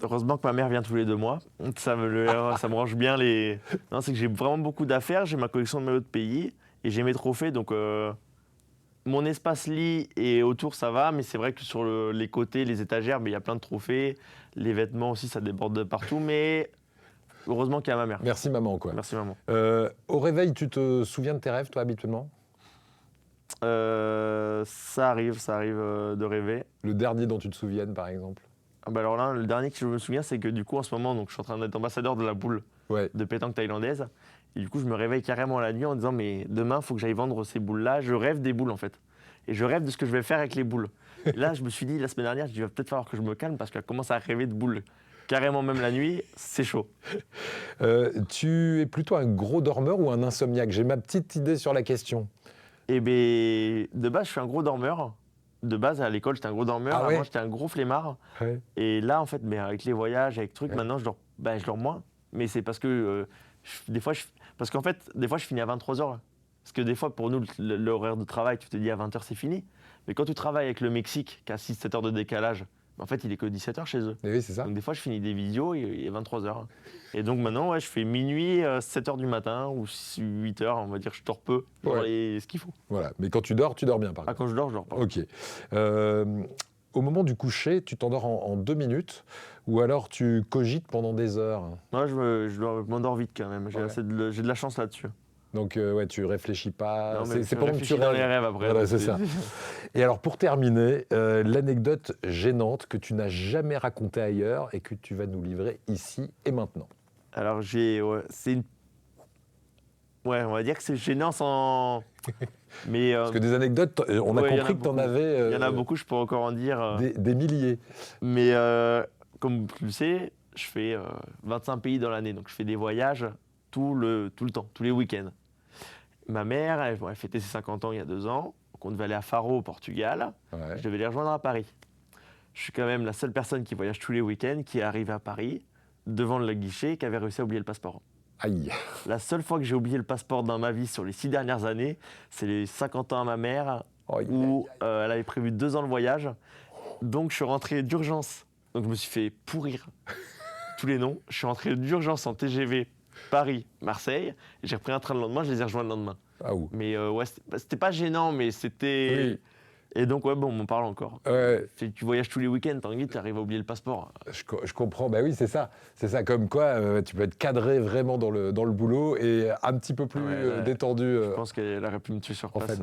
Heureusement que ma mère vient tous les 2 mois. Ça me range bien les... Non, c'est que j'ai vraiment beaucoup d'affaires. J'ai ma collection de maillots de pays et j'ai mes trophées. Donc, mon espace lit et autour, ça va. Mais c'est vrai que sur les côtés, les étagères, il y a plein de trophées. Les vêtements aussi, ça déborde de partout. Mais heureusement qu'il y a ma mère. Merci maman, quoi. Merci maman. Au réveil, tu te souviens de tes rêves, toi, habituellement? Ça arrive de rêver. Le dernier dont tu te souviennes, par exemple? Alors là, le dernier que je me souviens, c'est que du coup, en ce moment, je suis en train d'être ambassadeur de la boule de pétanque thaïlandaise. Et du coup, je me réveille carrément la nuit en disant, mais demain, il faut que j'aille vendre ces boules-là. Je rêve des boules, en fait. Et je rêve de ce que je vais faire avec les boules. Et là, je me suis dit, la semaine dernière, il va peut-être falloir que je me calme parce qu'elle commence à rêver de boules. Carrément, même la nuit, c'est chaud. Tu es plutôt un gros dormeur ou un insomniaque? J'ai ma petite idée sur la question. Eh bien, de base, je suis un gros dormeur. De base, à l'école, j'étais un gros dormeur. Ah ouais. Avant, j'étais un gros flemmard. Ouais. Et là, en fait, avec les voyages, avec trucs, maintenant, je dors moins. Mais c'est parce que, des fois, je finis à 23h. Parce que des fois, pour nous, l'horaire de travail, tu te dis à 20h, c'est fini. Mais quand tu travailles avec le Mexique, qui a 6-7 heures de décalage, En fait, il est que 17h chez eux. Et oui, c'est ça. Donc des fois, je finis des visios et il est 23h. Et donc maintenant, ouais, je fais minuit, 7h du matin ou 8h, on va dire, je dors peu, ce qu'il faut. Voilà, mais quand tu dors bien par contre. Quand je dors pas. Ok. Au moment du coucher, tu t'endors en 2 minutes ou alors tu cogites pendant des heures? Moi, je m'endors vite quand même. J'ai de la chance là-dessus. Donc, tu réfléchis pas. Non, c'est pendant que tu dans les rêves après. Voilà, c'est ça. Et alors, pour terminer, l'anecdote gênante que tu n'as jamais racontée ailleurs et que tu vas nous livrer ici et maintenant. Alors, on va dire que c'est gênant sans. Mais, parce que des anecdotes, on a compris que tu en avais. Il y en a beaucoup, je peux encore en dire. Des milliers. Mais comme tu le sais, je fais 25 pays dans l'année. Donc, je fais des voyages tout le temps, tous les week-ends. Ma mère, elle fêtait ses 50 ans il y a 2 ans. Donc, on devait aller à Faro, au Portugal. Ouais. Je devais les rejoindre à Paris. Je suis quand même la seule personne qui voyage tous les week-ends, qui est arrivée à Paris, devant le guichet, qui avait réussi à oublier le passeport. Aïe. La seule fois que j'ai oublié le passeport dans ma vie sur les 6 dernières années, c'est les 50 ans à ma mère, où elle avait prévu 2 ans le voyage. Donc je suis rentré d'urgence. Donc je me suis fait pourrir tous les noms. Je suis rentré d'urgence en TGV Paris, Marseille. J'ai repris un train le lendemain, je les ai rejoints le lendemain. Ah ouh. Mais c'était pas gênant, mais c'était... Oui. Et donc, on m'en parle encore. Ouais. Tu voyages tous les week-ends, Tanguy, tu arrives à oublier le passeport. Je comprends, bah oui, c'est ça. C'est ça, comme quoi tu peux être cadré vraiment dans le boulot et un petit peu plus détendu. Je pense qu'elle aurait pu me tuer sur place.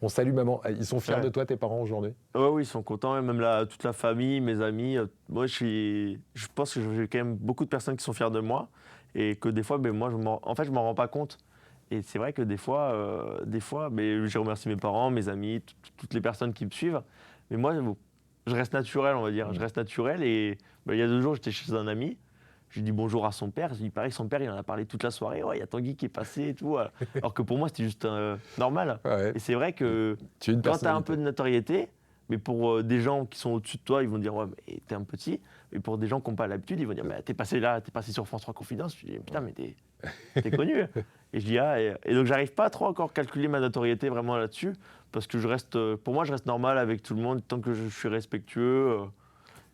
On salue maman. Ils sont fiers de toi, tes parents, aujourd'hui? Oui, ils sont contents. Et même toute la famille, mes amis. Moi, je pense que j'ai quand même beaucoup de personnes qui sont fières de moi. Et que des fois, moi, je m'en rends pas compte. Et c'est vrai que des fois, je remercie mes parents, mes amis, toutes les personnes qui me suivent. Mais moi, je reste naturel, on va dire. Je reste naturel. Et il y a 2 jours, j'étais chez un ami. Je lui dis bonjour à son père. Il paraît que son père, il en a parlé toute la soirée. Ouais, il y a Tanguy qui est passé et tout. Alors que pour moi, c'était juste normal. Ouais. Et c'est vrai que quand tu as un peu de notoriété, mais pour des gens qui sont au-dessus de toi, ils vont dire ouais, mais t'es un petit. Mais pour des gens qui n'ont pas l'habitude, ils vont dire bah, t'es passé là, t'es passé sur France 3 Confidence. Je dis putain, mais t'es connu. Et je dis et donc j'arrive pas trop encore calculer ma notoriété vraiment là-dessus, parce que pour moi, je reste normal avec tout le monde tant que je suis respectueux.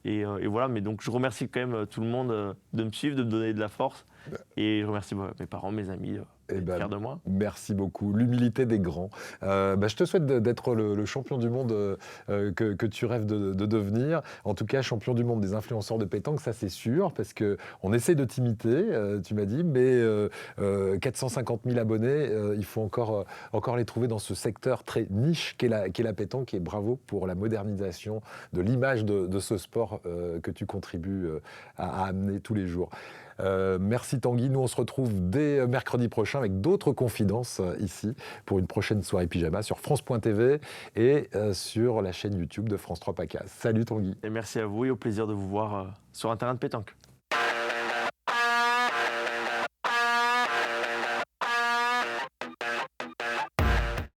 Et voilà, mais donc je remercie quand même tout le monde de me suivre, de me donner de la force. Et je remercie mes parents, mes amis, d'être fiers de moi. Merci beaucoup. L'humilité des grands. Je te souhaite d'être le champion du monde que tu rêves de devenir. En tout cas, champion du monde des influenceurs de pétanque, ça c'est sûr, parce qu'on essaie de t'imiter, tu m'as dit, mais 450 000 abonnés, il faut encore les trouver dans ce secteur très niche qu'est la pétanque. Et bravo pour la modernisation de l'image de ce sport que tu contribues à amener tous les jours. Merci Tanguy, nous on se retrouve dès mercredi prochain avec d'autres confidences ici pour une prochaine soirée pyjama sur France.tv et sur la chaîne YouTube de France 3 PACAS. Salut Tanguy. Et merci à vous et au plaisir de vous voir sur un terrain de pétanque.